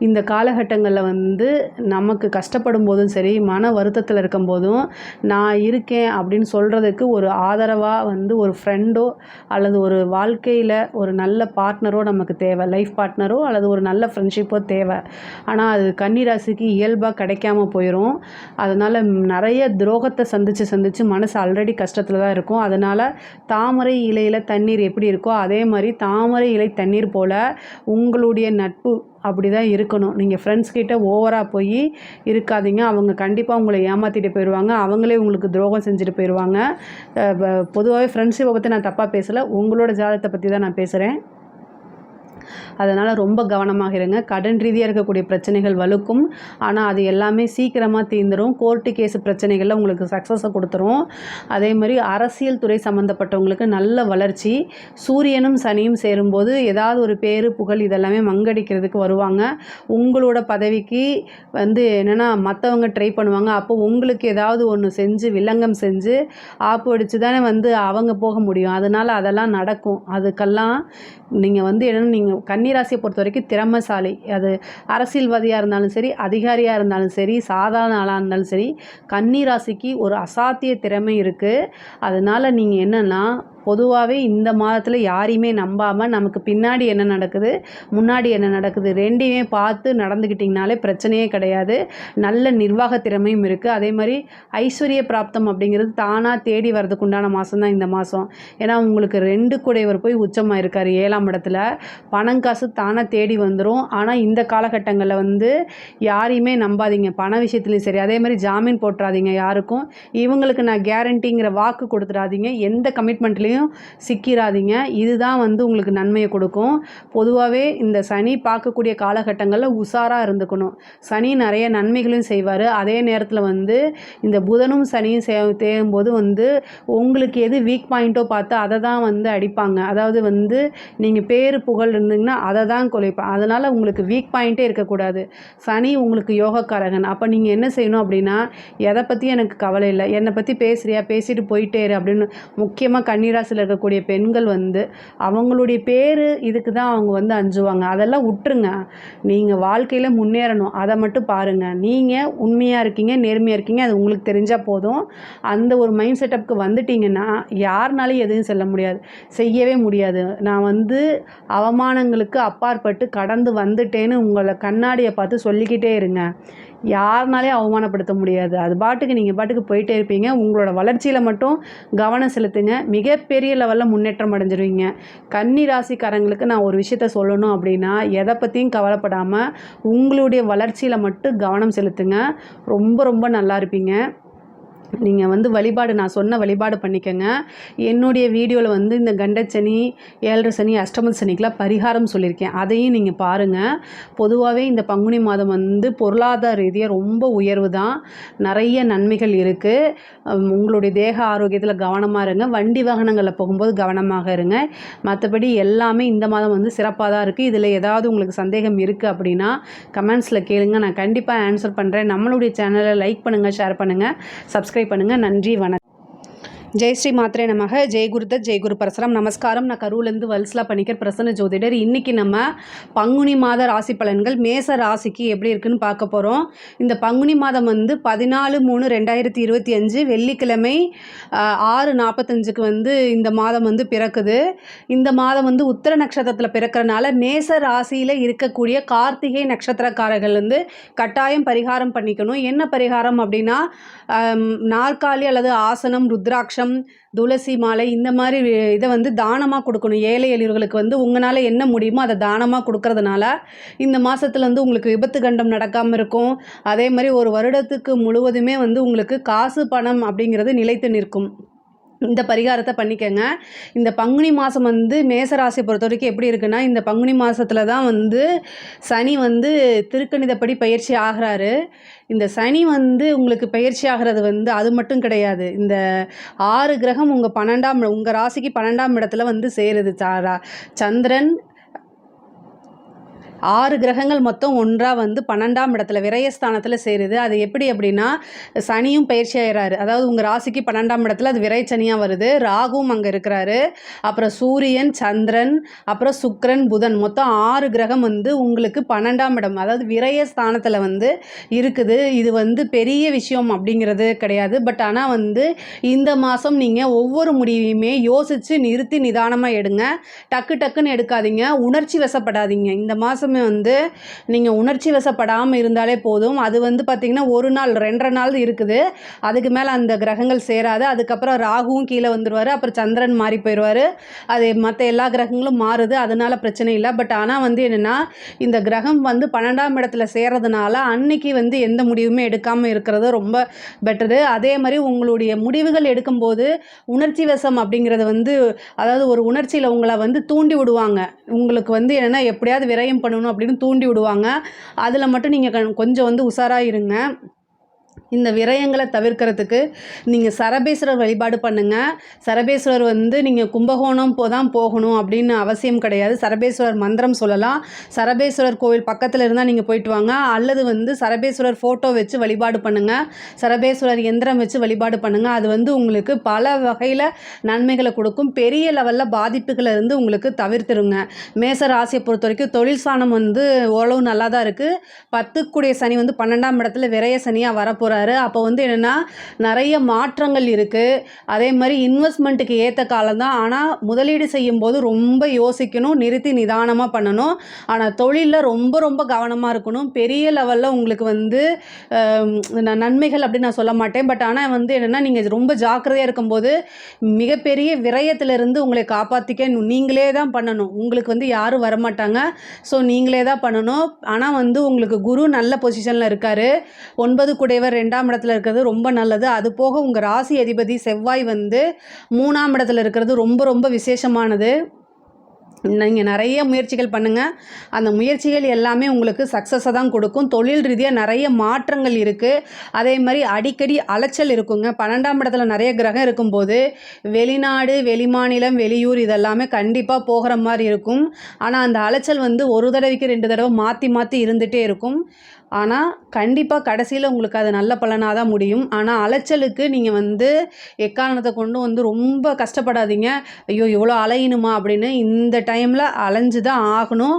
இந்த காலகட்டங்களில் வந்து நமக்கு கஷ்டப்படும் போதும் சரி, மன வருத்தத்தில் இருக்கும்போதும் நான் இருக்கேன் அப்படின்னு சொல்கிறதுக்கு ஒரு ஆதரவாக வந்து ஒரு ஃப்ரெண்டோ அல்லது ஒரு வாழ்க்கையில் ஒரு நல்ல பார்ட்னரோ நமக்கு தேவை. லைஃப் பார்ட்னரோ அல்லது ஒரு நல்ல ஃப்ரெண்ட்ஷிப்போ தேவை. ஆனால் அது கன்னிராசிக்கு இயல்பாக கிடைக்காம போயிடும். அதனால் நிறைய துரோகத்தை சந்தித்து மனசு ஆல்ரெடி கஷ்டத்தில் தான் இருக்கும். அதனால் தாமரை இலையில் தண்ணீர் எப்படி இருக்கோ அதே மாதிரி தாமரை இலை தண்ணீர் போல் உங்களுடைய நட்பு அப்படி தான் இருக்கணும். நீங்கள் ஃப்ரெண்ட்ஸ் கிட்ட ஓவராக போய் இருக்காதீங்க. அவங்க கண்டிப்பாக உங்களை ஏமாற்றிட்டு போயிடுவாங்க. அவங்களே உங்களுக்கு துரோகம் செஞ்சுட்டு போயிடுவாங்க. பொதுவாகவே ஃப்ரெண்ட்ஷிப்பை பற்றி நான் தப்பாக பேசலை. உங்களோட ஜாதகத்தை பற்றி தான் நான் பேசுகிறேன். அதனால் ரொம்ப கவனமாக இருங்க. கடன் ரீதியாக இருக்கக்கூடிய பிரச்சனைகள் வலுக்கும். ஆனால் அது எல்லாமே சீக்கிரமாக தீர்ந்துடும். கோர்ட்டு கேஸ் பிரச்சனைகளில் உங்களுக்கு சக்ஸஸை கொடுத்துரும். அதே மாதிரி அரசியல் துறை சம்மந்தப்பட்டவங்களுக்கு நல்ல வளர்ச்சி. சூரியனும் சனியும் சேரும்போது ஏதாவது ஒரு பேரு புகழ் இதெல்லாமே மங்கடிக்கிறதுக்கு வருவாங்க. உங்களோட பதவிக்கு வந்து என்னென்னா மற்றவங்க ட்ரை பண்ணுவாங்க. அப்போ உங்களுக்கு ஏதாவது ஒன்று செஞ்சு வில்லங்கம் செஞ்சு ஆப்பு அடித்து தானே வந்து அவங்க போக முடியும். அதனால் அதெல்லாம் நடக்கும். அதுக்கெல்லாம் நீங்கள் வந்து என்னென்னா நீங்கள் கன்னிராசியை பொறுத்த வரைக்கும் திறமைசாலி. அது அரசியல்வாதியாக இருந்தாலும் சரி, அதிகாரியாக இருந்தாலும் சரி, சாதாரண ஆளாக இருந்தாலும் சரி, கன்னிராசிக்கு ஒரு அசாத்திய திறமை இருக்குது. அதனால் நீங்கள் என்னென்னா பொதுவாகவே இந்த மாதத்தில் யாரையுமே நம்பாமல் நமக்கு பின்னாடி என்ன நடக்குது, முன்னாடி என்ன நடக்குது ரெண்டையுமே பார்த்து நடந்துக்கிட்டிங்கனாலே பிரச்சனையே கிடையாது. நல்ல நிர்வாக திறமையும் இருக்குது. அதே மாதிரி ஐஸ்வர்ய பிராப்தம் அப்படிங்கிறது தானாக தேடி வர்றதுக்கு உண்டான மாதம் தான் இந்த மாதம். ஏன்னா உங்களுக்கு 2 குடைவர் போய் உச்சமாக இருக்கார் 7ஆம் இடத்துல. பணம் காசு தானாக தேடி வந்துடும். ஆனால் இந்த காலகட்டங்களில் வந்து யாரையுமே நம்பாதீங்க. பண விஷயத்துலையும் சரி. அதே மாதிரி ஜாமீன் போட்டுறாதீங்க யாருக்கும். இவங்களுக்கு நான் கேரண்டிங்கிற வாக்கு கொடுத்துடாதீங்க. எந்த கமிட்மெண்ட்லேயும் சிக்கிறாதீங்க. இதுதான் வந்து உங்களுக்கு நன்மையை கொடுக்கும். பொதுவாகவே இந்த சனி பார்க்கக்கூடிய காலகட்டங்களில் உஷாராக இருந்துக்கணும். சனி நிறைய நன்மைகளையும் செய்வார். அதே நேரத்தில் வந்து இந்த புதனும் சனியும் தேயும்போது வந்து உங்களுக்கு எது வீக் பாயிண்ட்டோ பார்த்து அதை தான் வந்து அடிப்பாங்க. அதாவது வந்து நீங்கள் பேரு புகழ் இருந்தீங்கன்னா அதை தான் குலைப்பாங்க. அதனால் உங்களுக்கு வீக் பாயிண்ட்டே இருக்கக்கூடாது. சனி உங்களுக்கு யோகக்காரகன். அப்போ நீங்கள் என்ன செய்யணும் அப்படின்னா, எதை பற்றி எனக்கு கவலை இல்லை, என்னை பற்றி பேசுகிறியா பேசிட்டு போயிட்டே இரு அப்படின்னு. முக்கியமாக கன்னிராசியில் இருக்கக்கூடிய பெண்கள் வந்து அவங்களுடைய பேர் இதுக்கு தான் அவங்க வந்து அஞ்சுவாங்க. அதெல்லாம் விட்டுருங்க. நீங்கள் வாழ்க்கையில் முன்னேறணும், அதை மட்டும் பாருங்கள். நீங்கள் உண்மையாக இருக்கீங்க, நேர்மையாக இருக்கீங்க, அது உங்களுக்கு தெரிஞ்சால் போதும். அந்த ஒரு மைண்ட் செட்டப்புக்கு வந்துட்டிங்கன்னா யாருனாலையும் எதுவும் செய்யவே முடியாது. நான் வந்து அவமானங்களுக்கு அப்பாற்பட்டு கடந்து வந்துட்டேன்னு உங்களை கண்ணாடியை பார்த்து சொல்லிக்கிட்டே இருங்க. யாருனாலே அவமானப்படுத்த முடியாது. அது பாட்டுக்கு நீங்கள் பாட்டுக்கு போயிட்டே இருப்பீங்க. உங்களோட வளர்ச்சியில் மட்டும் கவனம் செலுத்துங்க. மிகப்பெரிய லெவலில் முன்னேற்றம் அடைஞ்சிருவீங்க. கன்னி ராசிக்காரங்களுக்கு நான் ஒரு விஷயத்த சொல்லணும் அப்படின்னா, எதை பற்றியும் கவலைப்படாமல் உங்களுடைய வளர்ச்சியில் மட்டும் கவனம் செலுத்துங்க. ரொம்ப ரொம்ப நல்லா இருப்பீங்க. நீங்கள் வந்து வழிபாடு நான் சொன்ன வழிபாடு பண்ணிக்கோங்க. என்னுடைய வீடியோவில் வந்து இந்த கண்டச்சனி, 7 சனி, அஷ்டம சனிக்கெலாம் பரிகாரம் சொல்லியிருக்கேன். அதையும் நீங்கள் பாருங்கள். பொதுவாகவே இந்த பங்குனி மாதம் வந்து பொருளாதார ரீதியாக ரொம்ப உயர்வு தான். நிறைய நன்மைகள் இருக்குது. உங்களுடைய தேக ஆரோக்கியத்தில் கவனமாக இருங்க. வண்டி வாகனங்களில் போகும்போது கவனமாக இருங்க. மற்றபடி எல்லாமே இந்த மாதம் வந்து சிறப்பாக தான் இருக்குது. இதில் ஏதாவது உங்களுக்கு சந்தேகம் இருக்குது அப்படின்னா கமெண்ட்ஸில் கேளுங்க. நான் கண்டிப்பாக ஆன்சர் பண்ணுறேன். நம்மளுடைய சேனலை லைக் பண்ணுங்கள், ஷேர் பண்ணுங்கள், சப்ஸ்கிரைப் பண்ணுங்கள். நன்றி, வணக்கம். ஜெய் ஸ்ரீ மாத்ரே நமக. ஜெய் குருதத் ஜெய் குரு பரசுராம். நமஸ்காரம். நான் கரூர்லேருந்து வல்சலா பணிக்கர் பிரசன்ன ஜோதிடர். இன்றைக்கி நம்ம பங்குனி மாத ராசி பலன்கள் மேச ராசிக்கு எப்படி இருக்குன்னு பார்க்க போகிறோம். இந்த பங்குனி மாதம் வந்து 14/3/2025 வெள்ளிக்கிழமை 6:45 இந்த மாதம் பிறக்குது. இந்த மாதம் உத்திர நட்சத்திரத்தில் பிறக்கிறனால மேச ராசியில் இருக்கக்கூடிய கார்த்திகை நட்சத்திரக்காரர்கள் கட்டாயம் பரிகாரம் பண்ணிக்கணும். என்ன பரிகாரம் அப்படின்னா, நாற்காலி அல்லது ஆசனம், ருத்ராட்சம், துளசி மாலை இந்த மாதிரி இதை தானமாக கொடுக்கணும். ஏழை எளியவர்களுக்கு உங்களால் என்ன முடியுமோ அதை தானமாக கொடுக்கறதுனால இந்த மாதத்தில் உங்களுக்கு விபத்து கண்டம் நடக்காமல் இருக்கும். அதே மாதிரி ஒரு வருடத்துக்கு முழுவதுமே உங்களுக்கு காசு பணம் அப்படிங்கிறது நிலைத்து நிற்கும். இந்த பரிகாரத்தை பண்ணிக்கங்க. இந்த பங்குனி மாதம் மேசராசியை பொறுத்த வரைக்கும் எப்படி இருக்குன்னா, இந்த பங்குனி மாதத்தில் தான் சனி திருக்கணிதப்படி பயிற்சி ஆகிறாரு. இந்த சனி உங்களுக்கு பயிற்சி ஆகிறது அது மட்டும் கிடையாது. இந்த 6 கிரகம் உங்கள் ராசிக்கு 12ஆம் இடத்துல சேருது. சந்திரன் 6 கிரகங்கள் மொத்தம் ஒன்றாக 12ஆம் இடத்துல விரயஸ்தானத்தில் சேருது. அது எப்படி அப்படின்னா, சனியும் பயிற்சி ஆகிறாரு. அதாவது உங்கள் ராசிக்கு 12ஆம் இடத்துல அது விரை சனியாக வருது. ராகுவும் அங்கே இருக்கிறாரு. அப்புறம் சூரியன், சந்திரன், அப்புறம் சுக்கிரன், புதன், மொத்தம் 6 கிரகம் உங்களுக்கு 12ஆம் இடம், அதாவது விரயஸ்தானத்தில் இருக்குது. இது பெரிய விஷயம் அப்படிங்கிறது கிடையாது. பட் ஆனால் இந்த மாதம் நீங்கள் ஒவ்வொரு முடிவையுமே யோசித்து நிறுத்தி நிதானமாக எடுங்க. டக்குன்னு எடுக்காதீங்க. உணர்ச்சி வசப்படாதீங்க. இந்த மாதம் நீங்கள் உணர்ச்சி வசப்படாமல் இருந்தாலே போதும். அது பார்த்திங்கன்னா 1 நாள் 2.5 நாள் இருக்குது. அதுக்கு மேலே அந்த கிரகங்கள் சேராது. அதுக்கப்புறம் ராகுவும் கீழே வந்துடுவார். அப்புறம் சந்திரன் மாறி போயிடுவார். அது மற்ற எல்லா கிரகங்களும் மாறுது. அதனால் பிரச்சனை இல்லை. பட் ஆனால் என்னென்னா, இந்த கிரகம் 12ஆம் இடத்துல சேர்றதுனால அன்னைக்கு எந்த முடிவுமே எடுக்காமல் இருக்கிறது ரொம்ப பெட்டரு. அதே மாதிரி உங்களுடைய முடிவுகள் எடுக்கும்போது உணர்ச்சி வசம் அப்படிங்கிறது அதாவது ஒரு உணர்ச்சியில் உங்களை தூண்டி விடுவாங்க. உங்களுக்கு என்னென்னா எப்படியாவது விரயம் பண்ணணும் அப்படின்னு தூண்டி விடுவாங்க. அதில் மட்டும் நீங்கள் கொஞ்சம் உஷாராக இருங்க. இந்த விரயங்களை தவிர்க்கிறதுக்கு நீங்கள் சரபேஸ்வரர் வழிபாடு பண்ணுங்கள். சரபேஸ்வரர் நீங்கள் கும்பகோணம் தான் போகணும் அப்படின்னு அவசியம் கிடையாது. சரபேஸ்வரர் மந்திரம் சொல்லலாம். சரபேஸ்வரர் கோவில் பக்கத்தில் இருந்தால் நீங்கள் போயிட்டு வாங்க. அல்லது சரபேஸ்வரர் ஃபோட்டோ வச்சு வழிபாடு பண்ணுங்கள். சரபேஸ்வரர் எந்திரம் வச்சு வழிபாடு பண்ணுங்கள். அது உங்களுக்கு பல வகையில் நன்மைகளை கொடுக்கும். பெரிய லெவலில் பாதிப்புகளை உங்களுக்கு தவிர்த்துருங்க. மேச ராசியை பொறுத்த வரைக்கும் தொழில் ஸ்தானம் ஓரளவு நல்லா தான் இருக்குது. 10க்குடைய சனி 12ஆம் இடத்துல விரய சனியாக வரப்போகிறார். அப்போ என்னென்னா நிறைய மாற்றங்கள் இருக்குது. அதே மாதிரி இன்வெஸ்ட்மெண்ட்டுக்கு ஏற்ற காலம் தான். ஆனால் முதலீடு செய்யும்போது ரொம்ப யோசிக்கணும், நிறுத்தி நிதானமாக பண்ணணும். ஆனால் தொழிலில் ரொம்ப கவனமாக இருக்கணும். பெரிய லெவலில் உங்களுக்கு நன்மைகள் அப்படின்னு நான் சொல்ல மாட்டேன். பட் ஆனால் என்னென்னா, நீங்கள் ரொம்ப ஜாக்கிரதையாக இருக்கும்போது மிகப்பெரிய விரயத்திலிருந்து உங்களை காப்பாற்றிக்க நீங்களே தான் பண்ணணும். உங்களுக்கு யாரும் வரமாட்டாங்க. ஸோ நீங்களே தான் பண்ணணும். ஆனால் உங்களுக்கு குரு நல்ல பொசிஷனில் இருக்கார். 9 குடைவர் 2ஆம் இடத்துல இருக்கிறது ரொம்ப நல்லது. அது போக உங்கள் ராசி அதிபதி செவ்வாய் 3ஆம் இடத்துல இருக்கிறது ரொம்ப விசேஷமானது. நீங்கள் நிறைய முயற்சிகள் பண்ணுங்கள். அந்த முயற்சிகள் எல்லாமே உங்களுக்கு சக்ஸஸை தான் கொடுக்கும். தொழில் ரீதியாக நிறைய மாற்றங்கள் இருக்குது. அதே மாதிரி அடிக்கடி அலைச்சல் இருக்குங்க. 12ஆம் இடத்துல நிறைய கிரகம் இருக்கும்போது வெளிநாடு, வெளிமாநிலம், வெளியூர் இதெல்லாமே கண்டிப்பாக போகிற மாதிரி இருக்கும். ஆனால் அந்த அலைச்சல் ஒரு தடவைக்கு 2 தடவை மாற்றி இருந்துகிட்டே இருக்கும். ஆனால் கண்டிப்பாக கடைசியில் உங்களுக்கு அது நல்ல பலனாக தான் முடியும். ஆனால் அலைச்சலுக்கு நீங்கள் எக்காரணத்தை கொண்டு ரொம்ப கஷ்டப்படாதீங்க. ஐயோ இவ்வளோ அலையணுமா அப்படின்னு. இந்த டைமில் அலைஞ்சு தான் ஆகணும்.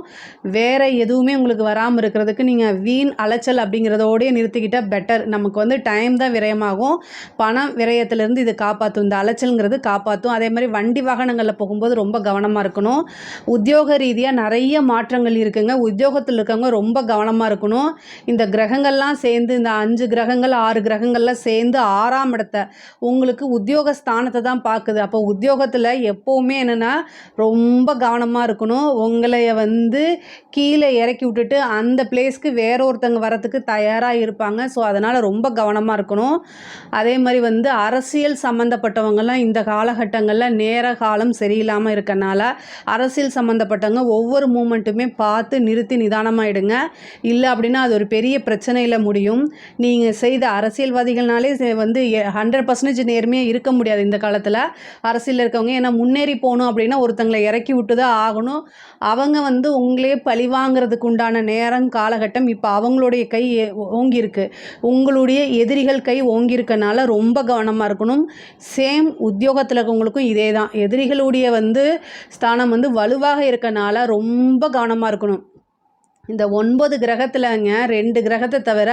வேறு எதுவுமே உங்களுக்கு வராமல் இருக்கிறதுக்கு நீங்கள் வீண் அலைச்சல் அப்படிங்கிறதோடய நிறுத்திக்கிட்டால் பெட்டர். நமக்கு டைம் தான் விரயமாகும். பணம் விரயத்திலேருந்து இது காப்பாற்றும். இந்த அலைச்சல்ங்கிறது காப்பாற்றும். அதே மாதிரி வண்டி வாகனங்களில் போகும்போது ரொம்ப கவனமாக இருக்கணும். உத்தியோக ரீதியாக நிறைய மாற்றங்கள் இருக்குங்க. உத்தியோகத்தில் இருக்கவங்க ரொம்ப கவனமாக இருக்கணும். இந்த கிரகங்கள்லாம் சேர்ந்து இந்த 5 கிரகங்கள் 6 கிரகங்கள்லாம் சேர்ந்து 6ஆம் இடத்தை உங்களுக்கு உத்தியோக ஸ்தானத்தை தான் பார்க்குது. அப்போ உத்தியோகத்தில் எப்போவுமே என்னென்னா ரொம்ப கவனமாக இருக்கணும். உங்களை கீழே இறக்கி விட்டுட்டு அந்த பிளேஸ்க்கு வேற ஒருத்தங்க வரத்துக்கு தயாராக இருப்பாங்க. ஸோ அதனால் ரொம்ப கவனமாக இருக்கணும். அதே மாதிரி அரசியல் சம்மந்தப்பட்டவங்கெல்லாம் இந்த காலகட்டங்களில் நேர காலம் சரியில்லாமல் இருக்கனால அரசியல் சம்மந்தப்பட்டவங்க ஒவ்வொரு மூமெண்ட்டுமே பார்த்து நிறுத்தி நிதானமாகிடுங்க. இல்லை அப்படின்னா அது ஒரு பெரிய பிரச்சனையில் முடியும். நீங்கள் செய்த அரசியல்வாதிகள்னாலே வந்து 100% நேர்மையாக இருக்க முடியாது இந்த காலத்தில் அரசியலில் இருக்கவங்க. ஏன்னா முன்னேறி போகணும் அப்படின்னா ஒருத்தங்களை இறக்கி விட்டு தான் ஆகணும். அவங்க வந்து உங்களே பழி வாங்கிறதுக்கு உண்டான நேரம் காலகட்டம் இப்போ அவங்களுடைய கை ஓங்கியிருக்கு. உங்களுடைய எதிரிகள் கை ஓங்கியிருக்கனால ரொம்ப கவனமாக இருக்கணும். சேம் உத்தியோகத்தில் இருக்கவங்களுக்கும் இதே தான். எதிரிகளுடைய வந்து ஸ்தானம் வந்து வலுவாக இருக்கனால ரொம்ப கவனமாக இருக்கணும். இந்த 9 கிரகத்தில்ங்க 2 கிரகத்தை தவிர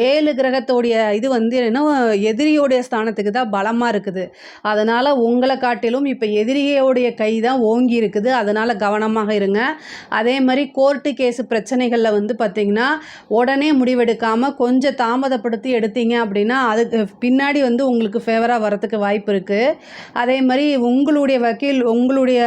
7 கிரகத்தோடைய இது வந்து என்னன்னா எதிரியோடைய ஸ்தானத்துக்கு தான் பலமாக இருக்குது. அதனால் உங்களை காட்டிலும் இப்போ எதிரியோடைய கை தான் ஓங்கி இருக்குது. அதனால் கவனமாக இருங்க. அதே மாதிரி கோர்ட்டு கேஸு பிரச்சனைகளில் வந்து பார்த்திங்கன்னா உடனே முடிவெடுக்காமல் கொஞ்சம் தாமதப்படுத்தி எடுத்தீங்க அப்படின்னா அதுக்கு பின்னாடி வந்து உங்களுக்கு ஃபேவராக வரத்துக்கு வாய்ப்பு இருக்குது. அதே மாதிரி உங்களுடைய வக்கீல் உங்களுடைய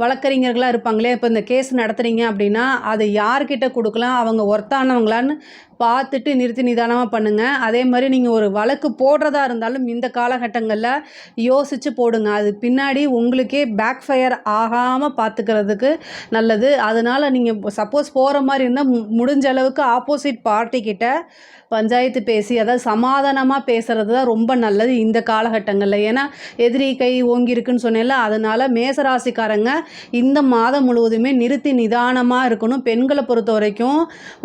வழக்கறிஞர்களாக இருப்பாங்களே, இப்போ இந்த கேஸ் நடத்துகிறீங்க அப்படின்னா அது யார்கிட்ட கொடுக்கலாம், அவங்க ஒர்த்தானவங்களான்னு பார்த்துட்டு நிறுத்தி நிதானமாக பண்ணுங்கள். அதே மாதிரி நீங்கள் ஒரு வழக்கு போடுறதா இருந்தாலும் இந்த காலகட்டங்களில் யோசித்து போடுங்க. அது பின்னாடி உங்களுக்கே பேக் ஃபயர் ஆகாமல் பார்த்துக்கிறதுக்கு நல்லது. அதனால் நீங்கள் சப்போஸ் போகிற மாதிரி இருந்தால் முடிஞ்ச அளவுக்கு ஆப்போசிட் பார்ட்டிக்கிட்ட பஞ்சாயத்து பேசி அதாவது சமாதானமாக பேசுகிறது தான் ரொம்ப நல்லது இந்த காலகட்டங்களில். ஏன்னா எதிரி கை ஓங்கியிருக்குன்னு சொன்னேன்ல, அதனால் மேசராசிக்காரங்க இந்த மாதம் முழுவதுமே நிறுத்தி நிதானமாக இருக்கணும். பெண்களை பொறுத்த வரைக்கும்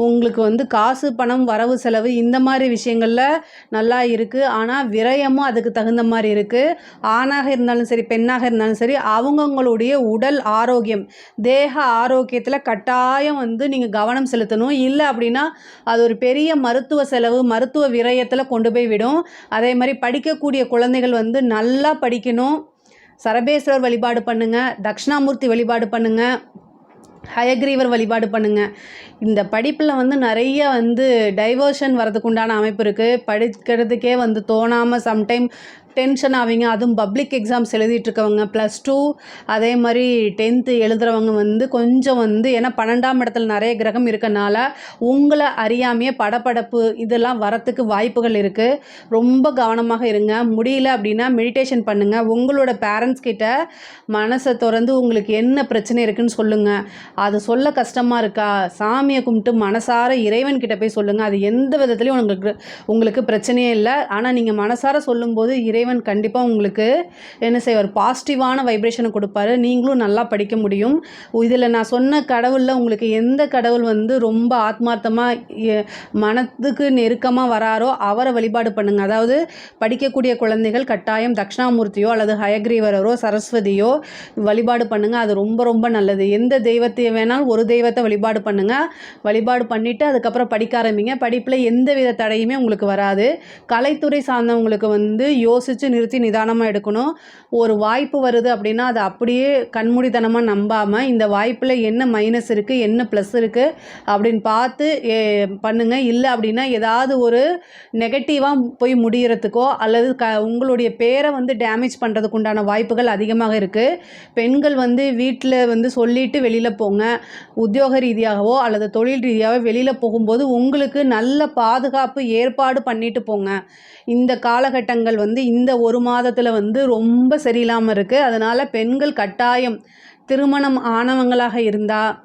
உங்களுக்கு வந்து காசு பணம் வரவு செலவு இந்த மாதிரி விஷயங்களில் நல்லா இருக்குது. ஆனால் விரயமும் அதுக்கு தகுந்த மாதிரி இருக்குது. ஆணாக இருந்தாலும் சரி பெண்ணாக இருந்தாலும் சரி அவங்கவுங்களுடைய உடல் ஆரோக்கியம் தேக ஆரோக்கியத்தில் கட்டாயம் வந்து நீங்கள் கவனம் செலுத்தணும். இல்லை அப்படின்னா அது ஒரு பெரிய மருத்துவ செலவு மருத்துவ விரயத்தில் கொண்டு போய் விடும். அதே மாதிரி படிக்கக்கூடிய குழந்தைகள் வந்து நல்லா படிக்கணும். சரபேஸ்வரர் வழிபாடு பண்ணுங்கள், தட்சிணாமூர்த்தி வழிபாடு பண்ணுங்கள், ஹயக்ரீவர் வழிபாடு பண்ணுங்கள். இந்த படிப்பில் வந்து நிறைய வந்து டைவர்ஷன் வரதுக்கு உண்டான அமைப்பு இருக்குது. படிக்கிறதுக்கே வந்து தோணாமல் சம்டைம் டென்ஷன் ஆவீங்க. அதுவும் பப்ளிக் எக்ஸாம்ஸ் எழுதிட்டுருக்கவங்க +2 அதே மாதிரி 10th எழுதுகிறவங்க வந்து கொஞ்சம் வந்து ஏன்னா 12ஆம் இடத்துல நிறைய கிரகம் இருக்கனால உங்களை அறியாமையே படபடப்பு இதெல்லாம் வரத்துக்கு வாய்ப்புகள் இருக்குது. ரொம்ப கவனமாக இருங்க. முடியல அப்படின்னா மெடிடேஷன் பண்ணுங்கள். உங்களோட பேரண்ட்ஸ் கிட்ட மனசை திறந்து உங்களுக்கு என்ன பிரச்சனை இருக்குதுன்னு சொல்லுங்கள். அது சொல்ல கஷ்டமாக இருக்கா, சாமியை கும்பிட்டு மனசார இறைவன்கிட்ட போய் சொல்லுங்கள். அது எந்த விதத்துலையும் உங்களுக்கு பிரச்சனையே இல்லை. ஆனால் நீங்கள் மனசார சொல்லும்போது இறைவன் கண்டிப்பாக உங்களுக்கு என்ன செய்வார், பாசிட்டிவான வைப்ரேஷனை கொடுப்பாரு. நீங்களும் நல்லா படிக்க முடியும். இதில் நான் சொன்ன கடவுளில் உங்களுக்கு எந்த கடவுள் வந்து ரொம்ப ஆத்மார்த்தமாக மனதுக்கு நெருக்கமாக வராரோ அவரை வழிபாடு பண்ணுங்கள். அதாவது படிக்கக்கூடிய குழந்தைகள் கட்டாயம் தட்சிணாமூர்த்தியோ அல்லது ஹயக்ரீவரோ சரஸ்வதியோ வழிபாடு பண்ணுங்கள். அது ரொம்ப ரொம்ப நல்லது. எந்த தெய்வத்தை வேணாலும் ஒரு தெய்வத்தை வழிபாடு பண்ணுங்கள். வழிபாடு பண்ணிவிட்டு அதுக்கப்புறம் படிக்க ஆரம்பிங்க. படிப்பில் எந்த வித தடையுமே உங்களுக்கு வராது. கலைத்துறை சார்ந்தவங்களுக்கு வந்து யோசித்து நிறுத்தி நிதானமாக எடுக்கணும். ஒரு வாய்ப்பு வருது அப்படின்னா அதை அப்படியே கண்மூடித்தனமாக நம்பாமல் இந்த வாய்ப்பில் என்ன மைனஸ் இருக்குது என்ன ப்ளஸ் இருக்குது அப்படின்னு பார்த்து பண்ணுங்கள். இல்லை அப்படின்னா ஏதாவது ஒரு நெகட்டிவாக போய் முடிகிறதுக்கோ அல்லது உங்களுடைய பேரை வந்து டேமேஜ் பண்ணுறதுக்கு உண்டான வாய்ப்புகள் அதிகமாக இருக்குது. பெண்கள் வந்து வீட்டில் வந்து சொல்லிட்டு வெளியில் போங்க. உத்தியோக ரீதியாகவோ அல்லது தொழில் ரீதியாகவோ வெளியில் போகும்போது உங்களுக்கு நல்ல பாதுகாப்பு ஏற்பாடு பண்ணிட்டு போங்க. இந்த காலகட்டங்கள் வந்து இந்த ஒரு மாதத்தில் வந்து ரொம்ப சரியில்லாமல் இருக்குது. அதனால் பெண்கள் கட்டாயம் திருமணம் ஆனவங்களாக இருந்தால்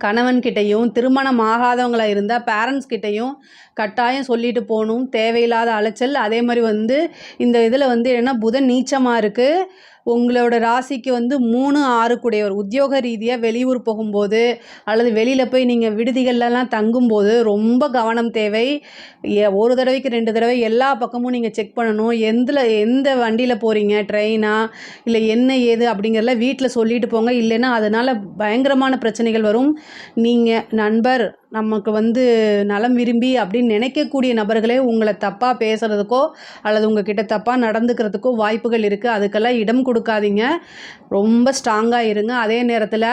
கணவன்கிட்டையும், திருமணம் ஆகாதவங்களாக இருந்தால் பேரண்ட்ஸ்கிட்டையும் கட்டாயம் சொல்லிட்டு போகணும். தேவையில்லாத அலைச்சல். அதே மாதிரி வந்து இந்த இதில் வந்து என்ன புதன் நீச்சமாக இருக்குது. உங்களோட ராசிக்கு வந்து 3, 6 கூடையவர் உத்தியோக ரீதியாக வெளியூர் போகும்போது அல்லது வெளியில் போய் நீங்கள் விடுதிகள்லாம் தங்கும்போது ரொம்ப கவனம் தேவை. ஒரு தடவைக்கு 2 தடவை எல்லா பக்கமும் நீங்கள் செக் பண்ணணும். எந்த வண்டியில் போகிறீங்க, ட்ரெயினா இல்லை என்ன ஏது அப்படிங்கிறத வீட்டில் சொல்லிட்டு போங்க. இல்லைன்னா அதனால் பயங்கரமான பிரச்சனைகள் வரும். நீங்கள் நண்பர் நமக்கு வந்து நலம் விரும்பி அப்படின்னு நினைக்கக்கூடிய நபர்களே உங்களை தப்பாக பேசுகிறதுக்கோ அல்லது உங்ககிட்ட தப்பாக நடந்துக்கிறதுக்கோ வாய்ப்புகள் இருக்குது. அதுக்கெல்லாம் இடம் கொடுக்காதீங்க. ரொம்ப ஸ்ட்ராங்காக இருங்க. அதே நேரத்தில்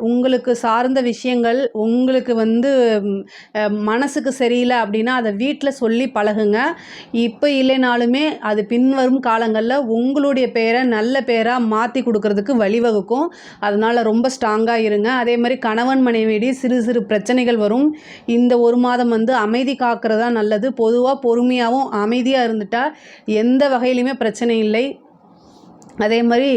உங்களுக்கு சார்ந்த விஷயங்கள் உங்களுக்கு வந்து மனசுக்கு சரியில்லை அப்படின்னா அதை வீட்டில் சொல்லி பழகுங்க. இப்போ இல்லைனாலுமே அது பின்வரும் காலங்களில் உங்களுடைய பேரை நல்ல பேராக மாற்றி கொடுக்கறதுக்கு வழிவகுக்கும். அதனால் ரொம்ப ஸ்ட்ராங்காக இருங்க. அதே மாதிரி கணவன் மனைவியிடையே சிறு சிறு பிரச்சனைகள் வரும். இந்த ஒரு மாதம் வந்து அமைதி காக்கிறதா நல்லது. பொதுவாக பொறுமையாகவும் அமைதியாக இருந்துட்டால் எந்த வகையிலுமே பிரச்சனை இல்லை. அதே மாதிரி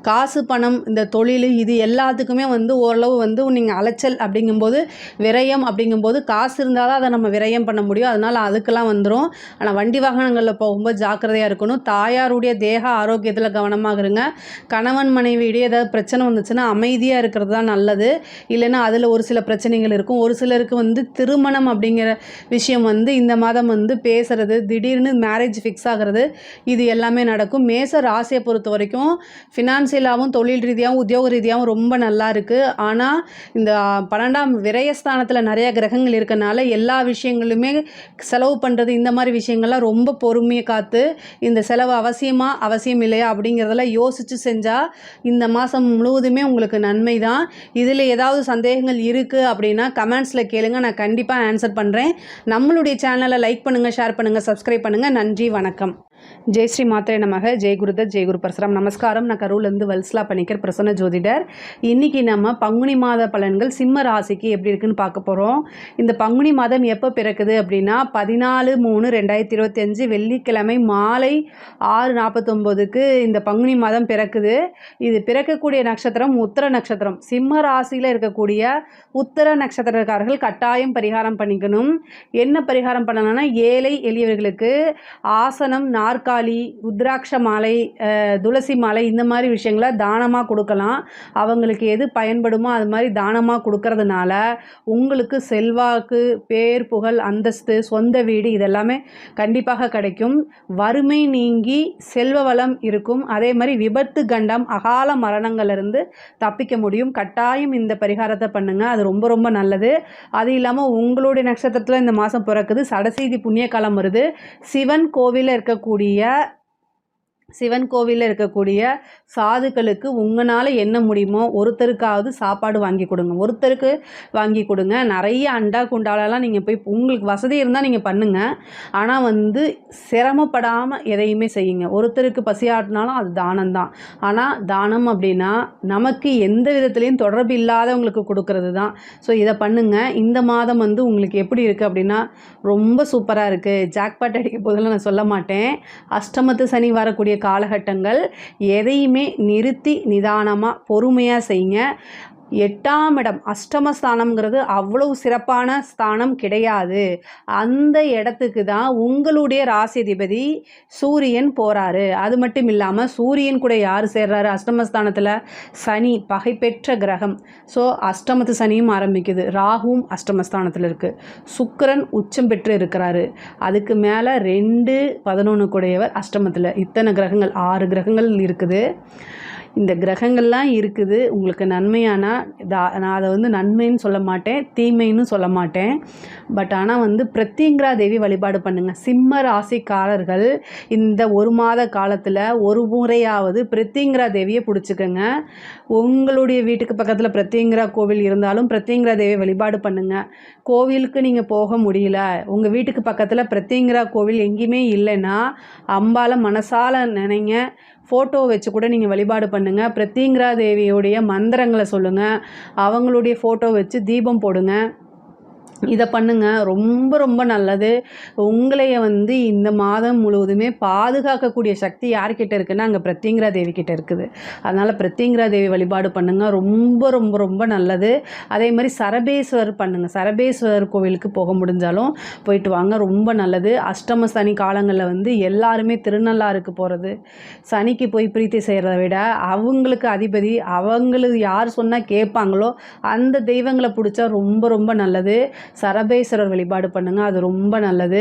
காசு பணம் இந்த தொழில் இது எல்லாத்துக்குமே வந்து ஓரளவு வந்து நீங்கள் அலைச்சல் அப்படிங்கும்போது விரயம் அப்படிங்கும்போது காசு இருந்தால் தான் அதை நம்ம விரயம் பண்ண முடியும். அதனால் அதுக்கெல்லாம் வந்துடும். ஆனால் வண்டி வாகனங்களில் போகும்போது ஜாக்கிரதையாக இருக்கணும். தாயாருடைய தேக ஆரோக்கியத்தில் கவனமாக இருங்க. கணவன் மனைவியிடையே ஏதாவது பிரச்சனை வந்துச்சுன்னா அமைதியாக இருக்கிறது தான் நல்லது. இல்லைன்னா அதில் ஒரு சில பிரச்சனைகள் இருக்கும். ஒரு சிலருக்கு வந்து திருமணம் அப்படிங்கிற விஷயம் வந்து இந்த மாதம் வந்து பேசுகிறது, திடீர்னு மேரேஜ் ஃபிக்ஸ் ஆகிறது, இது எல்லாமே நடக்கும். மேச ராசியை பொறுத்த வரைக்கும் ஃபினான்சியலாகவும் தொழில் ரீதியாகவும் உத்தியோக ரீதியாகவும் ரொம்ப நல்லா இருக்குது. ஆனால் இந்த 12ஆம் விரயஸ்தானத்தில் நிறைய கிரகங்கள் இருக்கனால எல்லா விஷயங்களுமே செலவு பண்ணுறது இந்த மாதிரி விஷயங்கள்லாம் ரொம்ப பொறுமையை காத்து இந்த செலவு அவசியம் இல்லையா அப்படிங்கிறதெல்லாம் யோசித்து செஞ்சால் இந்த மாதம் முழுவதுமே உங்களுக்கு நன்மை தான். இதில் ஏதாவது சந்தேகங்கள் இருக்குது அப்படின்னா கமெண்ட்ஸில் கேளுங்க, நான் கண்டிப்பாக ஆன்சர் பண்ணுறேன். நம்மளுடைய சேனலை லைக் பண்ணுங்கள், ஷேர் பண்ணுங்கள், சப்ஸ்கிரைப் பண்ணுங்கள். நன்றி, வணக்கம். ஜெய் ஸ்ரீ மாத்ரே நமக. ஜெய் குருதத், ஜெய் குரு பரசுராம். நமஸ்காரம். நான் கரூர்லேருந்து வல்சலா பணிக்கர், பிரசன்ன ஜோதிடர். இன்றைக்கி நம்ம பங்குனி மாத பலன்கள் சிம்ம ராசிக்கு எப்படி இருக்குன்னு பார்க்க போகிறோம். இந்த பங்குனி மாதம் எப்போ பிறக்குது அப்படின்னா 14/3/2025 வெள்ளிக்கிழமை மாலை 6:49க்கு இந்த பங்குனி மாதம் பிறக்குது. இது பிறக்கக்கூடிய நட்சத்திரம் உத்திர நட்சத்திரம். சிம்ம ராசியில் இருக்கக்கூடிய உத்திர நட்சத்திரக்காரர்கள் கட்டாயம் பரிகாரம் பண்ணிக்கணும். என்ன பரிகாரம் பண்ணணும்னா, ஏழை எளியவர்களுக்கு ஆசனம், நாற்காலி, ருத்ராட்ச மாலை, துளசி மாலை இந்த மாதிரி விஷயங்களை தானமாக கொடுக்கலாம். அவங்களுக்கு எது பயன்படுமோ அது மாதிரி தானமாக கொடுக்கறதுனால உங்களுக்கு செல்வாக்கு, பேர், புகழ், அந்தஸ்து, சொந்த வீடு இதெல்லாமே கண்டிப்பாக கிடைக்கும். வறுமை நீங்கி செல்வ வளம் இருக்கும். அதே மாதிரி விபத்து, கண்டம், அகால மரணங்கள்லேருந்து தப்பிக்க முடியும். கட்டாயம் இந்த பரிகாரத்தை பண்ணுங்கள், அது ரொம்ப ரொம்ப நல்லது. அது இல்லாமல் உங்களுடைய நட்சத்திரத்தில் இந்த மாதம் பிறக்குது, சடசீதி புண்ணிய காலம் வருது. சிவன் கோவிலில் இருக்கக்கூடிய சாதுக்களுக்கு உங்களால் என்ன முடியுமோ ஒருத்தருக்காவது சாப்பாடு வாங்கி கொடுங்க. ஒருத்தருக்கு வாங்கி கொடுங்க. நிறைய அண்டா குண்டாலெல்லாம் நீங்கள் போய் உங்களுக்கு வசதி இருந்தால் நீங்கள் பண்ணுங்கள். ஆனால் வந்து சிரமப்படாமல் எதையுமே செய்யுங்க. ஒருத்தருக்கு பசியாட்டினாலும் அது தானம் தான். ஆனால் தானம் அப்படின்னா நமக்கு எந்த விதத்துலேயும் தொடர்பு இல்லாதவங்களுக்கு கொடுக்கறது தான். ஸோ இதை பண்ணுங்கள். இந்த மாதம் வந்து உங்களுக்கு எப்படி இருக்குது அப்படின்னா ரொம்ப சூப்பராக இருக்குது. ஜாக்பாட் அடிக்க போதெல்லாம் நான் சொல்ல மாட்டேன். அஷ்டமத்து சனி வரக்கூடிய காலகட்டங்கள். எதையுமே நிறுத்தி நிதானமாக பொறுமையாக செய்யுங்க. 8ஆம் இடம் அஷ்டமஸ்தானம்ங்கிறது அவ்வளவு சிறப்பான ஸ்தானம் கிடையாது. அந்த இடத்துக்கு தான் உங்களுடைய ராசிதிபதி சூரியன் போகிறாரு. அது மட்டும் இல்லாமல் சூரியன் கூட யார் சேர்றாரு அஷ்டமஸ்தானத்தில்? சனி, பகை பெற்ற கிரகம். ஸோ அஷ்டமத்து சனியும் ஆரம்பிக்குது. ராகுவும் அஷ்டமஸ்தானத்தில் இருக்குது. சுக்கிரன் உச்சம் பெற்று இருக்கிறாரு. அதுக்கு மேலே 2-11 கூடையவர் அஷ்டமத்தில். இத்தனை கிரகங்கள் 6 கிரகங்கள் இருக்குது. இந்த கிரகங்கள்லாம் இருக்குது. உங்களுக்கு நன்மையானா நான் அதை வந்து நன்மைன்னு சொல்ல மாட்டேன், தீமைன்னு சொல்ல மாட்டேன். பட் ஆனால் வந்து பிரத்யங்கிரா தேவி வழிபாடு பண்ணுங்கள். சிம்ம ராசிக்காரர்கள் இந்த ஒரு மாத காலத்தில் ஒரு முறையாவது பிரத்யங்கிரா தேவியை பிடிச்சிக்கோங்க. உங்களுடைய வீட்டுக்கு பக்கத்தில் பிரத்யங்கிரா கோவில் இருந்தாலும் பிரத்யங்கிரா தேவியை வழிபாடு பண்ணுங்கள். கோவிலுக்கு நீங்கள் போக முடியல, உங்கள் வீட்டுக்கு பக்கத்தில் பிரத்யங்கிரா கோவில் எங்கேயுமே இல்லைன்னா அம்பால மனசால நினைங்க. ஃபோட்டோ வச்சு கூட நீங்கள் வழிபாடு பண்ணுங்கள். பிரத்யங்கிரா தேவியோடைய மந்திரங்களை சொல்லுங்கள். அவங்களுடைய ஃபோட்டோ வச்சு தீபம் போடுங்க. இதை பண்ணுங்கள். ரொம்ப ரொம்ப நல்லது. உங்களைய வந்து இந்த மாதம் முழுவதுமே பாதுகாக்கக்கூடிய சக்தி யார்கிட்ட இருக்குன்னா அங்கே பிரத்யங்கிரா தேவி கிட்ட இருக்குது. அதனால் பிரத்யங்கிரா தேவி வழிபாடு பண்ணுங்கள். ரொம்ப ரொம்ப ரொம்ப நல்லது. அதே மாதிரி சரபேஸ்வரர் பண்ணுங்கள். சரபேஸ்வரர் கோவிலுக்கு போக முடிஞ்சாலும் போயிட்டு வாங்க, ரொம்ப நல்லது. அஷ்டம சனி காலங்களில் வந்து எல்லாருமே திருநள்ளாறுக்கு போகிறது, சனிக்கு போய் பிரீத்தி செய்கிறத விட அவங்களுக்கு அதிபதி அவங்களுக்கு யார் சொன்னால் கேட்பாங்களோ அந்த தெய்வங்களை பிடிச்சா ரொம்ப ரொம்ப நல்லது. சரபேஸ்வரர் வழிபாடு பண்ணுங்கள், அது ரொம்ப நல்லது.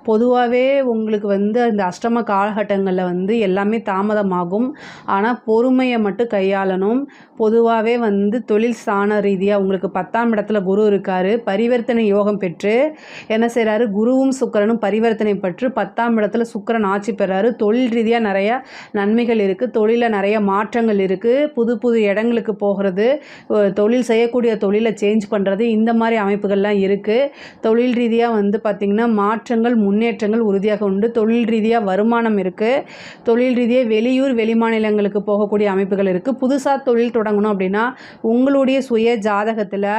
பொதுவாகவே உங்களுக்கு வந்து இந்த அஷ்டம காலகட்டங்களில் வந்து எல்லாமே தாமதமாகும். ஆனால் பொறுமையை மட்டும் கையாளணும். பொதுவாகவே வந்து தொழில் ஸ்தான ரீதியாக உங்களுக்கு 10ஆம் இடத்துல குரு இருக்கார். பரிவர்த்தனை யோகம் பெற்று என்ன செய்கிறாரு, குருவும் சுக்கிரனும் பரிவர்த்தனை பெற்று 10ஆம் இடத்துல சுக்கிரன் ஆட்சி பெறாரு. தொழில் ரீதியாக நிறைய நன்மைகள் இருக்குது. தொழிலில் நிறைய மாற்றங்கள் இருக்குது. புது புது இடங்களுக்கு போகிறது, தொழில் செய்யக்கூடிய தொழிலை சேஞ்ச் பண்ணுறது, இந்த மாதிரி அமைப்புகள்லாம் இருக்குது. தொழில் ரீதியாக வந்து பார்த்திங்கன்னா மாற்றங்கள், முன்னேற்றங்கள் உறுதியாக உண்டு. தொழில் ரீதியாக வருமானம் இருக்குது. தொழில் ரீதியாக வெளியூர் வெளிமாநிலங்களுக்கு போகக்கூடிய அமைப்புகள் இருக்குது. புதுசாக தொழில் தொடங்கணும் அப்படின்னா உங்களுடைய சுய ஜாதகத்தில்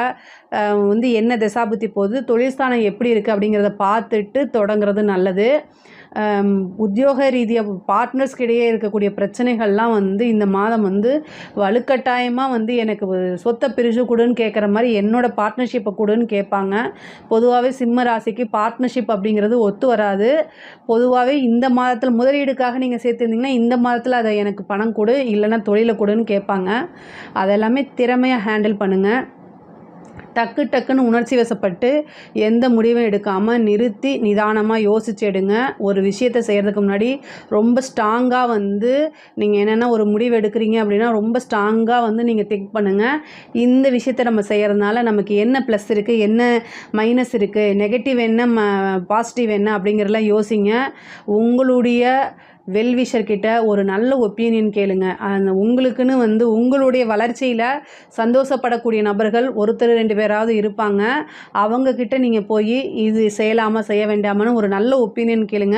வந்து என்ன தசாபுத்தி போகுது, தொழில் ஸ்தானம் எப்படி இருக்குது அப்படிங்கிறத பார்த்துட்டு தொடங்குறது நல்லது. உத்தியோக ரீதியாக பார்ட்னர்ஸ்கிடையே இருக்கக்கூடிய பிரச்சனைகள்லாம் வந்து இந்த மாதம் வந்து வலுக்கட்டாயமாக வந்து எனக்கு சொத்தை பிரித்து கொடுன்னு கேட்குற மாதிரி என்னோட பார்ட்னர்ஷிப்பை கொடுன்னு கேட்பாங்க. பொதுவாகவே சிம்ம ராசிக்கு பார்ட்னர்ஷிப் அப்படிங்கிறது ஒத்து வராது. பொதுவாகவே இந்த மாதத்தில் முதலீடுக்காக நீங்கள் சேர்த்துருந்தீங்கன்னா இந்த மாதத்தில் அதை எனக்கு பணம் கொடு, இல்லைன்னா தொழிலை கொடுன்னு கேட்பாங்க. அதெல்லாமே திறமையாக ஹேண்டில் பண்ணுங்கள். டக்குன்னு உணர்ச்சி வசப்பட்டு எந்த முடிவும் எடுக்காமல் நிறுத்தி நிதானமாக யோசிச்சு எடுங்க. ஒரு விஷயத்தை செய்கிறதுக்கு முன்னாடி ரொம்ப ஸ்ட்ராங்காக வந்து நீங்கள் என்னென்னா ஒரு முடிவு எடுக்கிறீங்க அப்படின்னா ரொம்ப ஸ்ட்ராங்காக வந்து நீங்கள் திங்க் பண்ணுங்கள். இந்த விஷயத்தை நம்ம செய்கிறதுனால நமக்கு என்ன ப்ளஸ் இருக்குது, என்ன மைனஸ் இருக்குது, நெகட்டிவ் என்ன பாசிட்டிவ் என்ன அப்படிங்கிறதெல்லாம் யோசிங்க. உங்களுடைய வெல்விஷர்கிட்ட ஒரு நல்ல ஒப்பீனியன் கேளுங்க. அந்த உங்களுக்குன்னு வந்து உங்களுடைய வளர்ச்சியில் சந்தோஷப்படக்கூடிய நபர்கள் ஒருத்தர் 2 பேராவது இருப்பாங்க. அவங்கக்கிட்ட நீங்கள் போய் இது செய்யலாமா செய்ய வேண்டாமான்னு ஒரு நல்ல ஒப்பீனியன் கேளுங்க.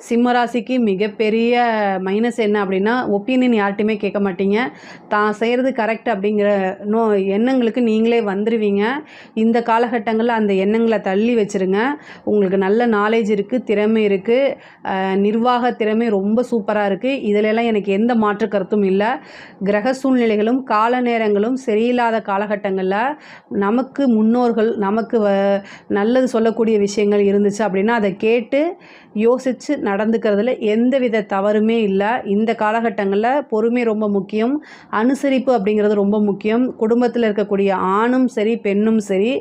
சிம்மராசிக்கு மிகப்பெரிய மைனஸ் என்ன அப்படின்னா ஒப்பீனியன் யார்ட்டையுமே கேட்க மாட்டீங்க. தான் செய்கிறது கரெக்ட் அப்படிங்கிற எண்ணங்களுக்கு நீங்களே வந்துடுவீங்க. இந்த காலகட்டங்களில் அந்த எண்ணங்களை தள்ளி வச்சுருங்க. உங்களுக்கு நல்ல நாலேஜ் இருக்குது, திறமை இருக்குது, நிர்வாக திறமை ரொம்ப சூப்பராக இருக்குது. இதிலெல்லாம் எனக்கு எந்த மாற்று கருத்தும் இல்லை. கிரக சூழ்நிலைகளும் கால நேரங்களும் சரியில்லாத காலகட்டங்களில் நமக்கு முன்னோர்கள் நமக்கு நல்லது சொல்லக்கூடிய விஷயங்கள் இருந்துச்சு அப்படின்னா அதை கேட்டு யோசித்து நடந்துக்கிறதுல எந்தவித தவறுமே இல்லை. இந்த காலகட்டங்களில் பொறுமை ரொம்ப முக்கியம், அனுசரிப்பு அப்படிங்கிறது ரொம்ப முக்கியம். குடும்பத்தில் இருக்கக்கூடிய ஆணும் சரி பெண்ணும் சரி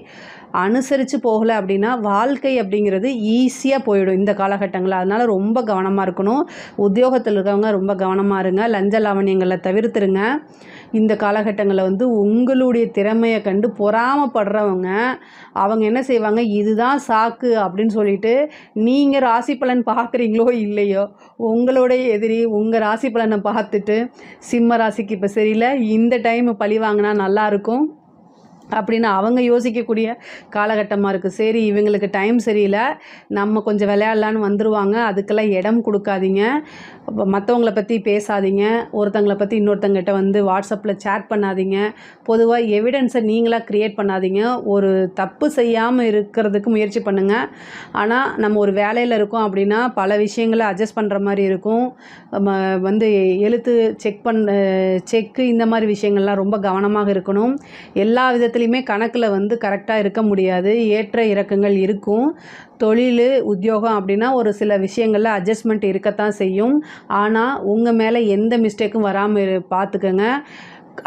அனுசரித்து போகலை அப்படின்னா வாழ்க்கை அப்படிங்கிறது ஈஸியாக போயிடும் இந்த காலகட்டங்களில். அதனால் ரொம்ப கவனமாக இருக்கணும். உத்தியோகத்தில் இருக்கவங்க ரொம்ப கவனமாக இருங்க. லஞ்ச லாவணியங்களை தவிர்த்துருங்க. இந்த காலகட்டங்களில் வந்து உங்களுடைய திறமையை கண்டு பொறாமப்படுறவங்க அவங்க என்ன செய்வாங்க, இதுதான் சாக்கு அப்படின்னு சொல்லிட்டு நீங்கள் ராசி பலன் பார்க்குறீங்களோ இல்லையோ உங்களுடைய எதிரி உங்கள் ராசி பலனை பார்த்துட்டு சிம்ம ராசிக்கு இப்போ சரியில்லை, இந்த டைம் பழி வாங்கினா நல்லாயிருக்கும் அப்படின்னு அவங்க யோசிக்கக்கூடிய காலகட்டமாக இருக்குது. சரி இவங்களுக்கு டைம் சரியில்லை, நம்ம கொஞ்சம் விளையாடலான்னு வந்துடுவாங்க. அதுக்கெல்லாம் இடம் கொடுக்காதீங்க. மற்றவங்கள பற்றி பேசாதீங்க. ஒருத்தங்களை பற்றி இன்னொருத்தங்கிட்ட வந்து வாட்ஸ்அப்பில் சேட் பண்ணாதீங்க. பொதுவாக எவிடன்ஸை நீங்களாக க்ரியேட் பண்ணாதீங்க. ஒரு தப்பு செய்யாமல் இருக்கிறதுக்கு முயற்சி பண்ணுங்கள். ஆனால் நம்ம ஒரு வேலையில் இருக்கோம் அப்படின்னா பல விஷயங்களை அட்ஜஸ்ட் பண்ணுற மாதிரி இருக்கும். வந்து எழுத்து செக்கு இந்த மாதிரி விஷயங்கள்லாம் ரொம்ப கவனமாக இருக்கணும். எல்லா விதத்துலையுமே கணக்கில் வந்து கரெக்டாக இருக்க முடியாது. ஏற்ற இறக்கங்கள் இருக்கும். தொழில் உத்தியோகம் அப்படின்னா ஒரு சில விஷயங்களில் அட்ஜஸ்ட்மெண்ட் இருக்கத்தான் செய்யும். ஆனால் உங்கள் மேலே எந்த மிஸ்டேக்கும் வராமல் பார்த்துக்கோங்க.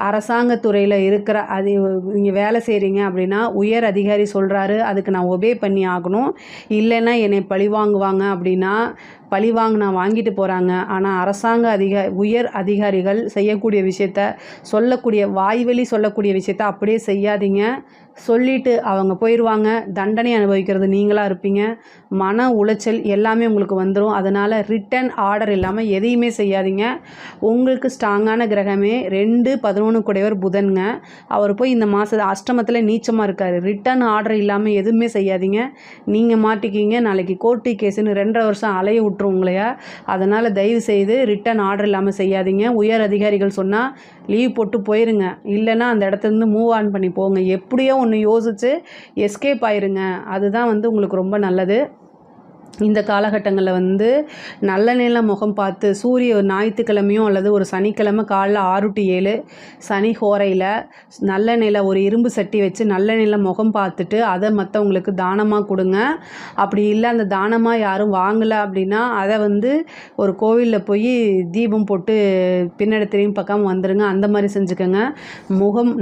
அரசாங்கத்துறையில் இருக்கிற நீங்கள் வேலை செய்கிறீங்க அப்படின்னா உயர் அதிகாரி சொல்கிறாரு, அதுக்கு நான் ஒபே பண்ணி ஆகணும். இல்லைன்னா என்னை பழி வாங்குவாங்க அப்படின்னா பழி வாங்கிட்டு போகிறாங்க. ஆனால் அரசாங்க உயர் அதிகாரிகள் செய்யக்கூடிய விஷயத்த சொல்லக்கூடிய வாய்வழி சொல்லக்கூடிய விஷயத்த அப்படியே செய்யாதீங்க. சொல்லிவிட்டு அவங்க போயிடுவாங்க. தண்டனை அனுபவிக்கிறது நீங்களாக இருப்பீங்க. மன உளைச்சல் எல்லாமே உங்களுக்கு வந்துடும். அதனால் ரிட்டன் ஆர்டர் இல்லாமல் எதையுமே செய்யாதீங்க. உங்களுக்கு ஸ்ட்ராங்கான கிரகமே 2-11 கூடையவர் புதன்ங்க. அவர் போய் இந்த மாதம் அஷ்டமத்தில் நீச்சமாக இருக்கார். ரிட்டன் ஆர்டர் இல்லாமல் எதுவுமே செய்யாதீங்க. நீங்கள் மாட்டிக்கிங்க. நாளைக்கு கோர்ட்டு கேஸுன்னு 2.5 வருஷம் அலைய விட்டுரும் உங்களையா. அதனால் தயவு செய்து ரிட்டன் ஆர்டர் இல்லாமல் செய்யாதீங்க. உயர் அதிகாரிகள் சொன்னால் லீவ் போட்டு போயிருங்க. இல்லைன்னா அந்த இடத்துலேருந்து மூவ் ஆன் பண்ணி போங்க. எப்படியோ ஒன்று யோசித்து எஸ்கேப் ஆயிருங்க. அதுதான் வந்து உங்களுக்கு ரொம்ப நல்லது. இந்த காலகட்டங்களில் வந்து நல்ல நில முகம் பார்த்து சூரிய ஞாயிற்றுக்கிழமையும் அல்லது ஒரு சனிக்கிழமை காலைல 6 to 7 சனி ஹோரையில் நல்ல நில ஒரு இரும்பு சட்டி வச்சு நல்ல நில முகம் பார்த்துட்டு அதை மற்றவங்களுக்கு தானமாக கொடுங்க. அப்படி இல்லை அந்த தானமாக யாரும் வாங்கலை அப்படின்னா அதை வந்து ஒரு கோவிலில் போய் தீபம் போட்டு பின்னாடி திரும்பி பக்கம் வந்துடுங்க. அந்த மாதிரி செஞ்சுக்கோங்க.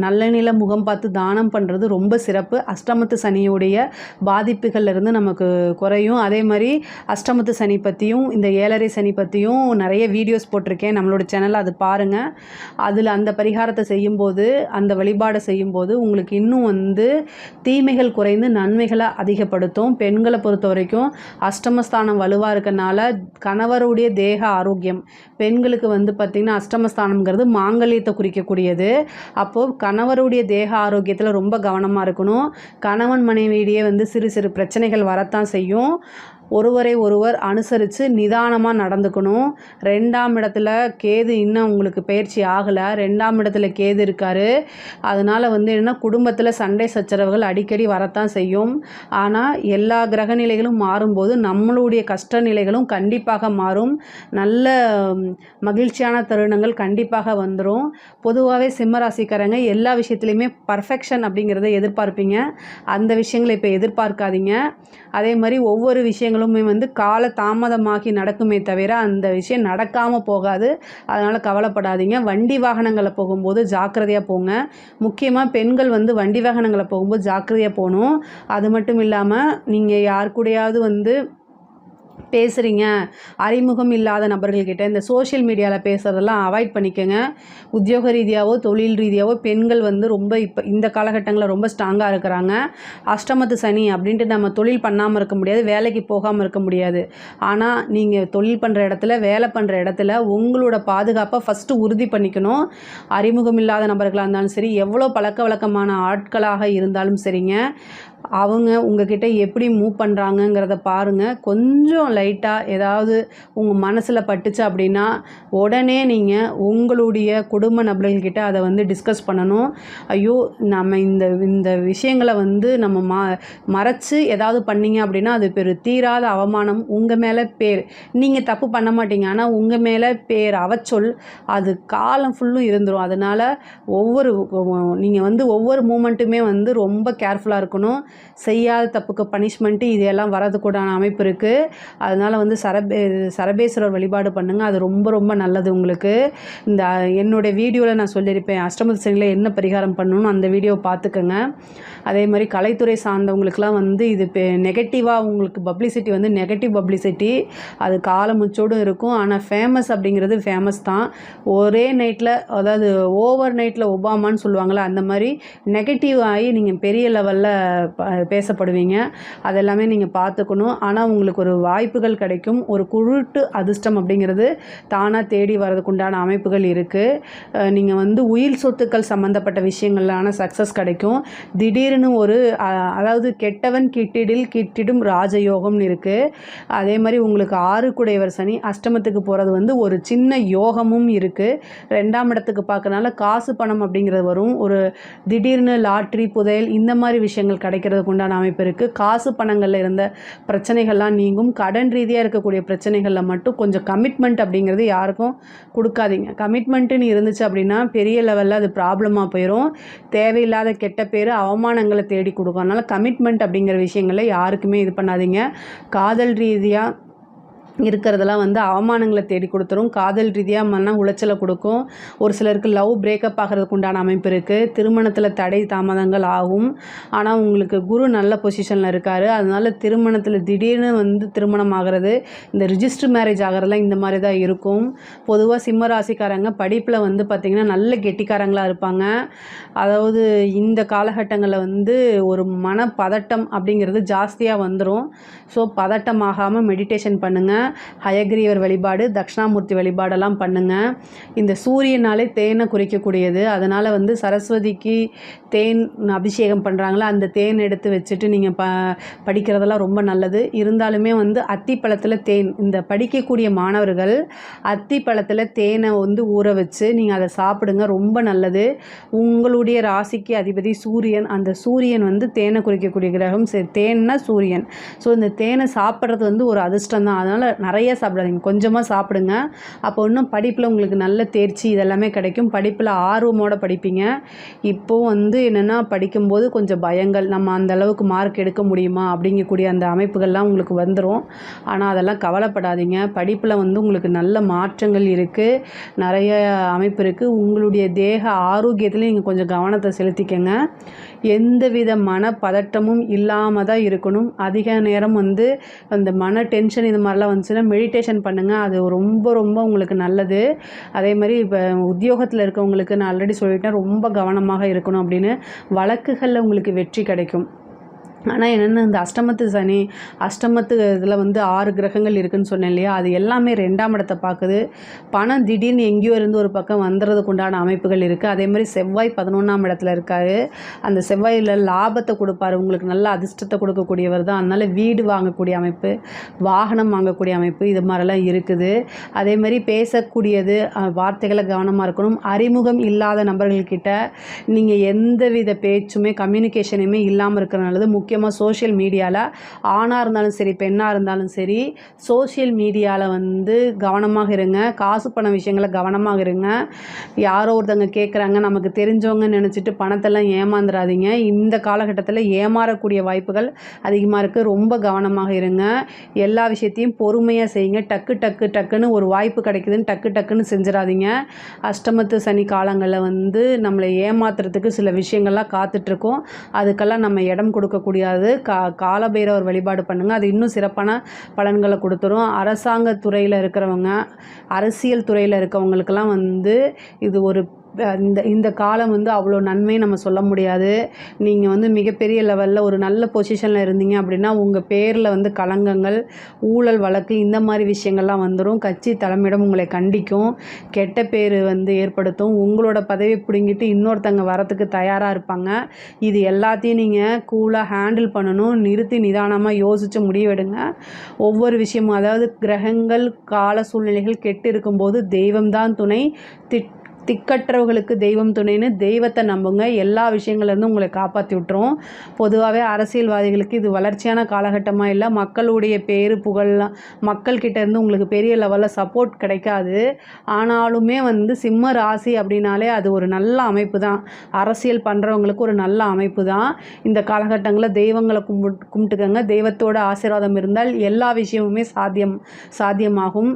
நல்ல நில முகம் பார்த்து தானம் பண்ணுறது ரொம்ப சிறப்பு. அஷ்டமத்து சனியுடைய பாதிப்புகள்லேருந்து நமக்கு குறையும். அதே மாதிரி அஷ்டமத்து சனி பற்றியும் இந்த 7.5 சனி பற்றியும் நிறைய வீடியோஸ் போட்டிருக்கேன் நம்மளோட சேனலில், அது பாருங்கள். அதில் அந்த பரிகாரத்தை செய்யும்போது அந்த வழிபாடை செய்யும்போது உங்களுக்கு இன்னும் வந்து தீமைகள் குறைந்து நன்மைகளை அதிகப்படுத்தும். பெண்களை பொறுத்த வரைக்கும் அஷ்டமஸ்தானம் வலுவாக இருக்கனால கணவருடைய தேக ஆரோக்கியம், பெண்களுக்கு வந்து பார்த்திங்கன்னா அஷ்டமஸ்தானம்ங்கிறது மாங்கல்யத்தை குறிக்கக்கூடியது. அப்போது கணவருடைய தேக ஆரோக்கியத்தில் ரொம்ப கவனமாக இருக்கணும். கணவன் மனைவியிடையே வந்து சிறு சிறு பிரச்சனைகள் வரத்தான் செய்யும். ஒருவரை ஒருவர் அனுசரித்து நிதானமாக நடந்துக்கணும். 2ஆம் இடத்துல கேது இன்னும் உங்களுக்கு பயிற்சி ஆகலை. 2ஆம் இடத்துல கேது இருக்கார். அதனால் வந்து என்னென்னா குடும்பத்தில் சண்டை சச்சரவுகள் அடிக்கடி வரத்தான் செய்யும். ஆனால் எல்லா கிரக நிலைகளும் மாறும்போது நம்மளுடைய கஷ்ட நிலைகளும் கண்டிப்பாக மாறும். நல்ல மகிழ்ச்சியான தருணங்கள் கண்டிப்பாக வந்துடும். பொதுவாகவே சிம்மராசிக்காரங்க எல்லா விஷயத்துலையுமே பர்ஃபெக்ஷன் அப்படிங்கிறத எதிர்பார்ப்பீங்க. அந்த விஷயங்களை இப்போ எதிர்பார்க்காதீங்க. அதே மாதிரி ஒவ்வொரு விஷயங்களுமே வந்து கால தாமதமாகி நடக்குமே தவிர அந்த விஷயம் நடக்காமல் போகாது. அதனால் கவலைப்படாதீங்க. வண்டி வாகனங்களை போகும்போது ஜாக்கிரதையாக போங்க. முக்கியமாக பெண்கள் வந்து வண்டி வாகனங்களை போகும்போது ஜாக்கிரதையாக போகணும். அது மட்டும் இல்லாமல் நீங்கள் யார் கூடயாவது வந்து பேசுகிறீங்க, அறிமுகம் இல்லாத நபர்கள்கிட்ட இந்த சோஷியல் மீடியாவில் பேசுகிறதெல்லாம் அவாய்ட் பண்ணிக்கோங்க. உத்தியோக ரீதியாகவோ தொழில் ரீதியாகவோ பெண்கள் வந்து ரொம்ப இப்போ இந்த காலகட்டங்களில் ரொம்ப ஸ்ட்ராங்காக இருக்கிறாங்க. அஷ்டமத்து சனி அப்படின்ட்டு நம்ம தொழில் பண்ணாமல் இருக்க முடியாது, வேலைக்கு போகாமல் இருக்க முடியாது. ஆனால் நீங்கள் தொழில் பண்ணுற இடத்துல, வேலை பண்ணுற இடத்துல உங்களோட பாதுகாப்பை ஃபஸ்ட்டு உறுதி பண்ணிக்கணும். அறிமுகம் இல்லாத நபர்களாக இருந்தாலும் சரி, எவ்வளோ பழக்க வழக்கமான ஆட்களாக இருந்தாலும் சரிங்க, அவங்க உங்ககிட்ட எப்படி மூவ் பண்ணுறாங்கங்கிறத பாருங்கள். கொஞ்சம் லைட்டாக ஏதாவது உங்கள் மனசில் பட்டுச்சு அப்படின்னா உடனே நீங்கள் உங்களுடைய குடும்ப நபர்கள்கிட்ட அதை வந்து டிஸ்கஸ் பண்ணணும். ஐயோ, நம்ம இந்த இந்த விஷயங்களை வந்து நம்ம மறைச்சு ஏதாவது பண்ணிங்க அப்படின்னா அது தீராத அவமானம். உங்கள் மேலே பேர், நீங்கள் தப்பு பண்ண மாட்டீங்க, ஆனால் உங்கள் மேலே பேர் அவச்சொல் அது காலம் ஃபுல்லும் இருந்துடும். அதனால் நீங்கள் வந்து ஒவ்வொரு மூமெண்ட்டுமே வந்து ரொம்ப கேர்ஃபுல்லாக இருக்கணும். செய்யாத தப்புக்கு பனிஷ்மெண்ட்டு இதெல்லாம் வரதுக்கூடான அமைப்பு இருக்குது. அதனால் வந்து சரபேஸ்வரர் வழிபாடு பண்ணுங்கள். அது ரொம்ப ரொம்ப நல்லது உங்களுக்கு. இந்த என்னுடைய வீடியோவில் நான் சொல்லியிருப்பேன் அஷ்டமத்து சனியில் என்ன பரிகாரம் பண்ணணும்னு, அந்த வீடியோவை பார்த்துக்கோங்க. அதே மாதிரி கலைத்துறை சார்ந்தவங்களுக்குலாம் வந்து இது நெகட்டிவாக உங்களுக்கு பப்ளிசிட்டி வந்து நெகட்டிவ் பப்ளிசிட்டி அது காலமுச்சோடும் இருக்கும். ஆனால் ஃபேமஸ் அப்படிங்கிறது ஃபேமஸ் தான். ஒரே நைட்டில், அதாவது ஓவர் நைட்டில் ஒபாமான்னு சொல்லுவாங்களே, அந்த மாதிரி நெகட்டிவ் ஆகி நீங்கள் பெரிய லெவலில் பேசப்படுவீங்க. அதெல்லாமே நீங்கள் பார்த்துக்கணும். ஆனால் உங்களுக்கு ஒரு வாய்ப்புகள் கிடைக்கும். ஒரு குருட்டு அதிர்ஷ்டம் அப்படிங்கிறது தானாக தேடி வரதுக்குண்டான அமைப்புகள் இருக்குது. நீங்கள் வந்து உயிர் சொத்துக்கள் சம்மந்தப்பட்ட விஷயங்களான சக்ஸஸ் கிடைக்கும். திடீர்னு அதாவது கெட்டவன் கிட்டிடும் ராஜயோகம்னு இருக்குது. அதே மாதிரி உங்களுக்கு 6 சனி அஷ்டமத்துக்கு போகிறது வந்து ஒரு சின்ன யோகமும் இருக்குது. 2ஆம் இடத்துக்கு பார்க்கறனால காசு பணம் அப்படிங்கிறது வரும். ஒரு திடீர்னு லாட்ரி புதையல் இந்த மாதிரி விஷயங்கள் கிடைக்கிறதுக்கு உண்டான அமைப்பு இருக்குது. காசு பணங்களில் இருந்த பிரச்சனைகள்லாம் நீங்கும். கடன் ரீதியாக இருக்கக்கூடிய பிரச்சனைகளில் மட்டும் கொஞ்சம் கமிட்மெண்ட் அப்படிங்கிறது யாருக்கும் கொடுக்காதீங்க. கமிட்மெண்ட்டுன்னு இருந்துச்சு அப்படின்னா பெரிய லெவலில் அது ப்ராப்ளமாக போயிடும். தேவையில்லாத கெட்ட பேர், அவமானங்களை தேடி கொடுக்கும். அதனால் கமிட்மெண்ட் அப்படிங்கிற விஷயங்களில் யாருக்குமே இது பண்ணாதீங்க. காதல் ரீதியாக இருக்கிறதெல்லாம் வந்து அவமானங்களை தேடி கொடுத்துரும். காதல் ரீதியாக மன உளைச்சலை கொடுக்கும். ஒரு சிலருக்கு லவ் பிரேக்கப் ஆகிறதுக்கு உண்டான அமைப்பு இருக்குது. திருமணத்தில் தடை தாமதங்கள் ஆகும். ஆனால் உங்களுக்கு குரு நல்ல பொசிஷனில் இருக்கார். அதனால் திருமணத்தில் திடீர்னு வந்து திருமணம் ஆகிறது, இந்த ரிஜிஸ்டர் மேரேஜ் ஆகிறதுலாம் இந்த மாதிரி தான் இருக்கும். பொதுவாக சிம்ம ராசிக்காரங்க படிப்பில் வந்து பார்த்திங்கன்னா நல்ல கெட்டிக்காரங்களாக இருப்பாங்க. அதாவது இந்த காலகட்டங்களில் வந்து ஒரு மனப்பதட்டம் அப்படிங்கிறது ஜாஸ்தியாக வந்துடும். ஸோ பதட்டமாகாமல் மெடிடேஷன் பண்ணுங்கள். ஹயக்ரீவர் வழிபாடு, தட்சிணாமூர்த்தி வழிபாடெல்லாம் பண்ணுங்கள். இந்த சூரியனாலே தேனை குறிக்கக்கூடியது. அதனால் வந்து சரஸ்வதிக்கு தேன் அபிஷேகம் பண்ணுறாங்களா, அந்த தேன் எடுத்து வச்சுட்டு நீங்கள் படிக்கிறதெல்லாம் ரொம்ப நல்லது. இருந்தாலுமே வந்து அத்திப்பழத்தில் தேன், இந்த படிக்கக்கூடிய மாணவர்கள் அத்திப்பழத்தில் தேனை வந்து ஊற வச்சு நீங்கள் அதை சாப்பிடுங்க, ரொம்ப நல்லது. உங்களுடைய ராசிக்கு அதிபதி சூரியன். அந்த சூரியன் வந்து தேனை குறிக்கக்கூடிய கிரகம். தேன்னா சூரியன். ஸோ இந்த தேனை சாப்பிட்றது வந்து ஒரு அதிர்ஷ்டம் தான். அதனால் நிறைய சாப்பிடாதீங்க, கொஞ்சமாக சாப்பிடுங்க. அப்போ இன்னும் படிப்பில் உங்களுக்கு நல்ல தேர்ச்சி இதெல்லாமே கிடைக்கும். படிப்பில் ஆர்வமோடு படிப்பீங்க. இப்போது வந்து என்னென்னா படிக்கும்போது கொஞ்சம் பயங்கள், நம்ம அந்த அளவுக்கு மார்க் எடுக்க முடியுமா அப்படிங்கக்கூடிய அந்த அமைப்புகள்லாம் உங்களுக்கு வந்துடும். ஆனால் அதெல்லாம் கவலைப்படாதீங்க. படிப்பில் வந்து உங்களுக்கு நல்ல மாற்றங்கள் இருக்குது, நிறைய அமைப்பு இருக்குது. உங்களுடைய தேக ஆரோக்கியத்தில் நீங்கள் கொஞ்சம் கவனத்தை செலுத்திக்கங்க. எந்தவித மனப்பதட்டமும் இல்லாமல் தான் இருக்கணும். அதிக நேரம் வந்து அந்த மன டென்ஷன் இது மாதிரிலாம் வந்துச்சுன்னா மெடிடேஷன் பண்ணுங்கள். அது ரொம்ப ரொம்ப உங்களுக்கு நல்லது. அதே மாதிரி இப்போ உத்தியோகத்தில் இருக்கவங்களுக்கு நான் ஆல்ரெடி சொல்லிட்டேன், ரொம்ப கவனமாக இருக்கணும் அப்படின்னு. வழக்குகளில் உங்களுக்கு வெற்றி கிடைக்கும். ஆனால் என்னென்ன இந்த அஷ்டமத்து சனி, அஷ்டமத்து இதில் வந்து 6 கிரகங்கள் இருக்குதுன்னு சொன்னேன் இல்லையா, அது எல்லாமே 2ஆம் இடத்தை பார்க்குது. பணம் திடீர்னு எங்கேயோ இருந்து ஒரு பக்கம் வந்துடுறதுக்கு உண்டான அமைப்புகள் இருக்குது. அதே மாதிரி செவ்வாய் 11ஆம் இடத்துல இருக்கார். அந்த செவ்வாயில் லாபத்தை கொடுப்பார், உங்களுக்கு நல்ல அதிர்ஷ்டத்தை கொடுக்கக்கூடியவர் தான். அதனால் வீடு வாங்கக்கூடிய அமைப்பு, வாகனம் வாங்கக்கூடிய அமைப்பு, இது மாதிரிலாம் இருக்குது. அதே மாதிரி பேசக்கூடியது, வார்த்தைகளை கவனமாக இருக்கணும். அறிமுகம் இல்லாத நபர்கள்கிட்ட நீங்கள் எந்தவித பேச்சுமே கம்யூனிகேஷனுமே இல்லாமல் இருக்கிற நல்லது. முக்கியமாக சோஷியல் மீடியாவில் ஆணாக இருந்தாலும் சரி பெண்ணாக இருந்தாலும் சரி சோஷியல் மீடியாவில் வந்து கவனமாக இருங்க. காசு பண விஷயங்களை கவனமாக இருங்க. யாரோ ஒருத்தங்க கேட்குறாங்க, நமக்கு தெரிஞ்சவங்க நினச்சிட்டு பணத்தெல்லாம் ஏமாந்துடாதீங்க. இந்த காலகட்டத்தில் ஏமாறக்கூடிய வாய்ப்புகள் அதிகமாக இருக்குது. ரொம்ப கவனமாக இருங்க. எல்லா விஷயத்தையும் பொறுமையாக செய்யுங்க. டக்குன்னு ஒரு வாய்ப்பு கிடைக்குதுன்னு டக்குன்னு செஞ்சிடாதீங்க. அஷ்டமத்து சனி காலங்களில் வந்து நம்மளை ஏமாத்துறதுக்கு சில விஷயங்கள்லாம் காத்துட்ருக்கோம். அதுக்கெல்லாம் நம்ம இடம் கொடுக்கக்கூடாது. காலபைரவர் வழிபாடு பண்ணுங்கள், அது இன்னும் சிறப்பான பலன்களை கொடுத்துரும். அரசாங்க துறையில் இருக்கிறவங்க, அரசியல் துறையில் இருக்கவங்களுக்கெல்லாம் வந்து இது ஒரு இந்த காலம் வந்து அவ்வளோ நன்மை நம்ம சொல்ல முடியாது. நீங்கள் வந்து மிகப்பெரிய லெவலில் ஒரு நல்ல பொசிஷனில் இருந்தீங்க அப்படின்னா உங்கள் பேரில் வந்து களங்கங்கள், ஊழல் வழக்கு இந்த மாதிரி விஷயங்கள்லாம் வந்துடும். கட்சி தலைமையிடம் உங்களை கண்டிக்கும், கெட்ட பேர் வந்து ஏற்படுத்தும். உங்களோட பதவி பிடுங்கிட்டு இன்னொருத்தங்க வரத்துக்கு தயாராக இருப்பாங்க. இது எல்லாத்தையும் நீங்கள் கூலாக ஹேண்டில் பண்ணணும். நிறுத்தி நிதானமாக யோசித்து முடிவெடுங்க. ஒவ்வொரு விஷயமும், அதாவது கிரகங்கள் கால சூழ்நிலைகள் கெட்டு இருக்கும்போது தெய்வம்தான் துணை, திக்கற்றவர்களுக்கு தெய்வம் துணைன்னு தெய்வத்தை நம்புங்க. எல்லா விஷயங்கள்லேருந்து உங்களை காப்பாற்றி விட்டுரும். பொதுவாகவே அரசியல்வாதிகளுக்கு இது வளர்ச்சியான காலகட்டமாக இல்லை. மக்களுடைய பேரு புகழ்லாம் மக்கள்கிட்ட இருந்து உங்களுக்கு பெரிய லெவலில் சப்போர்ட் கிடைக்காது. ஆனாலுமே வந்து சிம்ம ராசி அப்படின்னாலே அது ஒரு நல்ல அமைப்பு தான். அரசியல் பண்ணுறவங்களுக்கு ஒரு நல்ல அமைப்பு தான். இந்த காலகட்டங்களில் தெய்வங்களை கும்பிட்டுக்கங்க. தெய்வத்தோட ஆசீர்வாதம் இருந்தால் எல்லா விஷயமுமே சாத்தியமாகும்.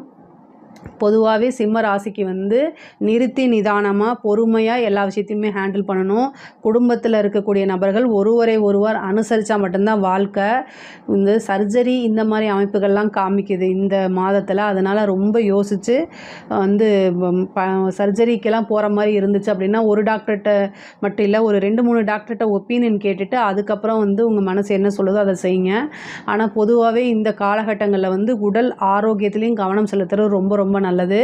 பொதுவாகவே சிம்ம ராசிக்கு வந்து நிறுத்தி நிதானமாக பொறுமையாக எல்லா விஷயத்தையுமே ஹேண்டில் பண்ணணும். குடும்பத்தில் இருக்கக்கூடிய நபர்கள் ஒருவர் அனுசரித்தா மட்டும்தான் வாழ்க்கை. இந்த சர்ஜரி இந்த மாதிரி அமைப்புகள்லாம் காமிக்குது இந்த மாதத்தில். அதனால் ரொம்ப யோசித்து வந்து சர்ஜரிக்கெல்லாம் போகிற மாதிரி இருந்துச்சு அப்படின்னா ஒரு டாக்டர்கிட்ட மட்டும் இல்லை, ஒரு 2-3 டாக்டர்கிட்ட ஒப்பீனியன் கேட்டுட்டு அதுக்கப்புறம் வந்து உங்கள் மனசு என்ன சொல்லுதோ அதை செய்யுங்க. ஆனால் பொதுவாகவே இந்த காலகட்டங்களில் வந்து உடல் ஆரோக்கியத்துலேயும் கவனம் செலுத்துறது ரொம்ப ரொம்ப நல்லது.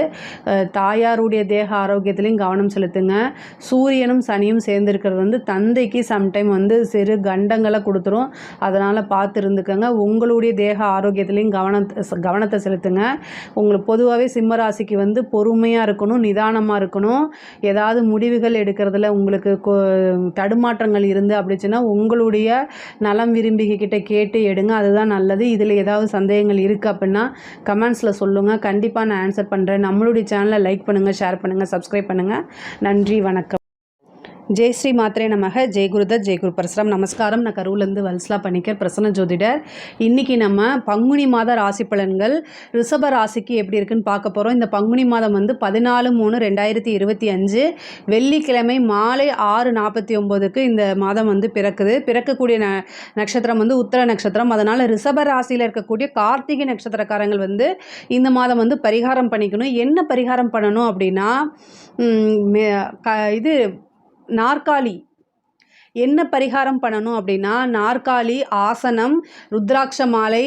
தாயாருடைய தேக ஆரோக்கியத்திலையும் கவனம் செலுத்துங்க. சூரியனும் சனியும் சேர்ந்துருக்கிறது வந்து தந்தைக்கு சம்டைம் வந்து சிறு கண்டங்களை கொடுத்துரும். அதனால் பார்த்து இருந்துக்கங்க. உங்களுடைய தேக ஆரோக்கியத்திலையும் கவனத்தை செலுத்துங்க. உங்களுக்கு பொதுவாகவே சிம்மராசிக்கு வந்து பொறுமையாக இருக்கணும், நிதானமாக இருக்கணும். ஏதாவது முடிவுகள் எடுக்கிறதுல உங்களுக்கு தடுமாற்றங்கள் இருந்து அப்படிச்சுன்னா உங்களுடைய நலம் விரும்பிகிட்ட கேட்டு எடுங்க, அதுதான் நல்லது. இதில் ஏதாவது சந்தேகங்கள் இருக்குது அப்படின்னா கமெண்ட்ஸில் சொல்லுங்கள். கண்டிப்பாக நான் ஆன்சர் பண்ணுறேன். நம்மளுடைய சேனலை லைக் பண்ணுங்கள், ஷேர் பண்ணுங்கள், சப்ஸ்கிரைப் பண்ணுங்கள். நன்றி, வணக்கம். ஜெய் ஸ்ரீ மாத்ரே நமக. ஜெய் குருதத், ஜெய் குரு பரசுராம். நமஸ்காரம். நான் கரூர்லேருந்து வல்சலா பணிக்கர், பிரசன்ன ஜோதிடர். இன்றைக்கி நம்ம பங்குனி மாத ராசி பலன்கள் ரிஷப ராசிக்கு எப்படி இருக்குன்னு பார்க்க போகிறோம். இந்த பங்குனி மாதம் வந்து 14/3/2025 வெள்ளிக்கிழமை மாலை 6:49க்கு இந்த மாதம் வந்து பிறக்கக்கூடிய நட்சத்திரம் வந்து உத்தர நட்சத்திரம். அதனால் ரிஷப ராசியில் இருக்கக்கூடிய கார்த்திகை நட்சத்திரக்காரங்கள் வந்து இந்த மாதம் வந்து பரிகாரம் பண்ணிக்கணும். என்ன பரிகாரம் பண்ணணும் அப்படின்னா, இது நாற்காலி என்ன பரிகாரம் பண்ணணும் அப்படின்னா, நாற்காலி, ஆசனம், ருத்ராட்ச மாலை,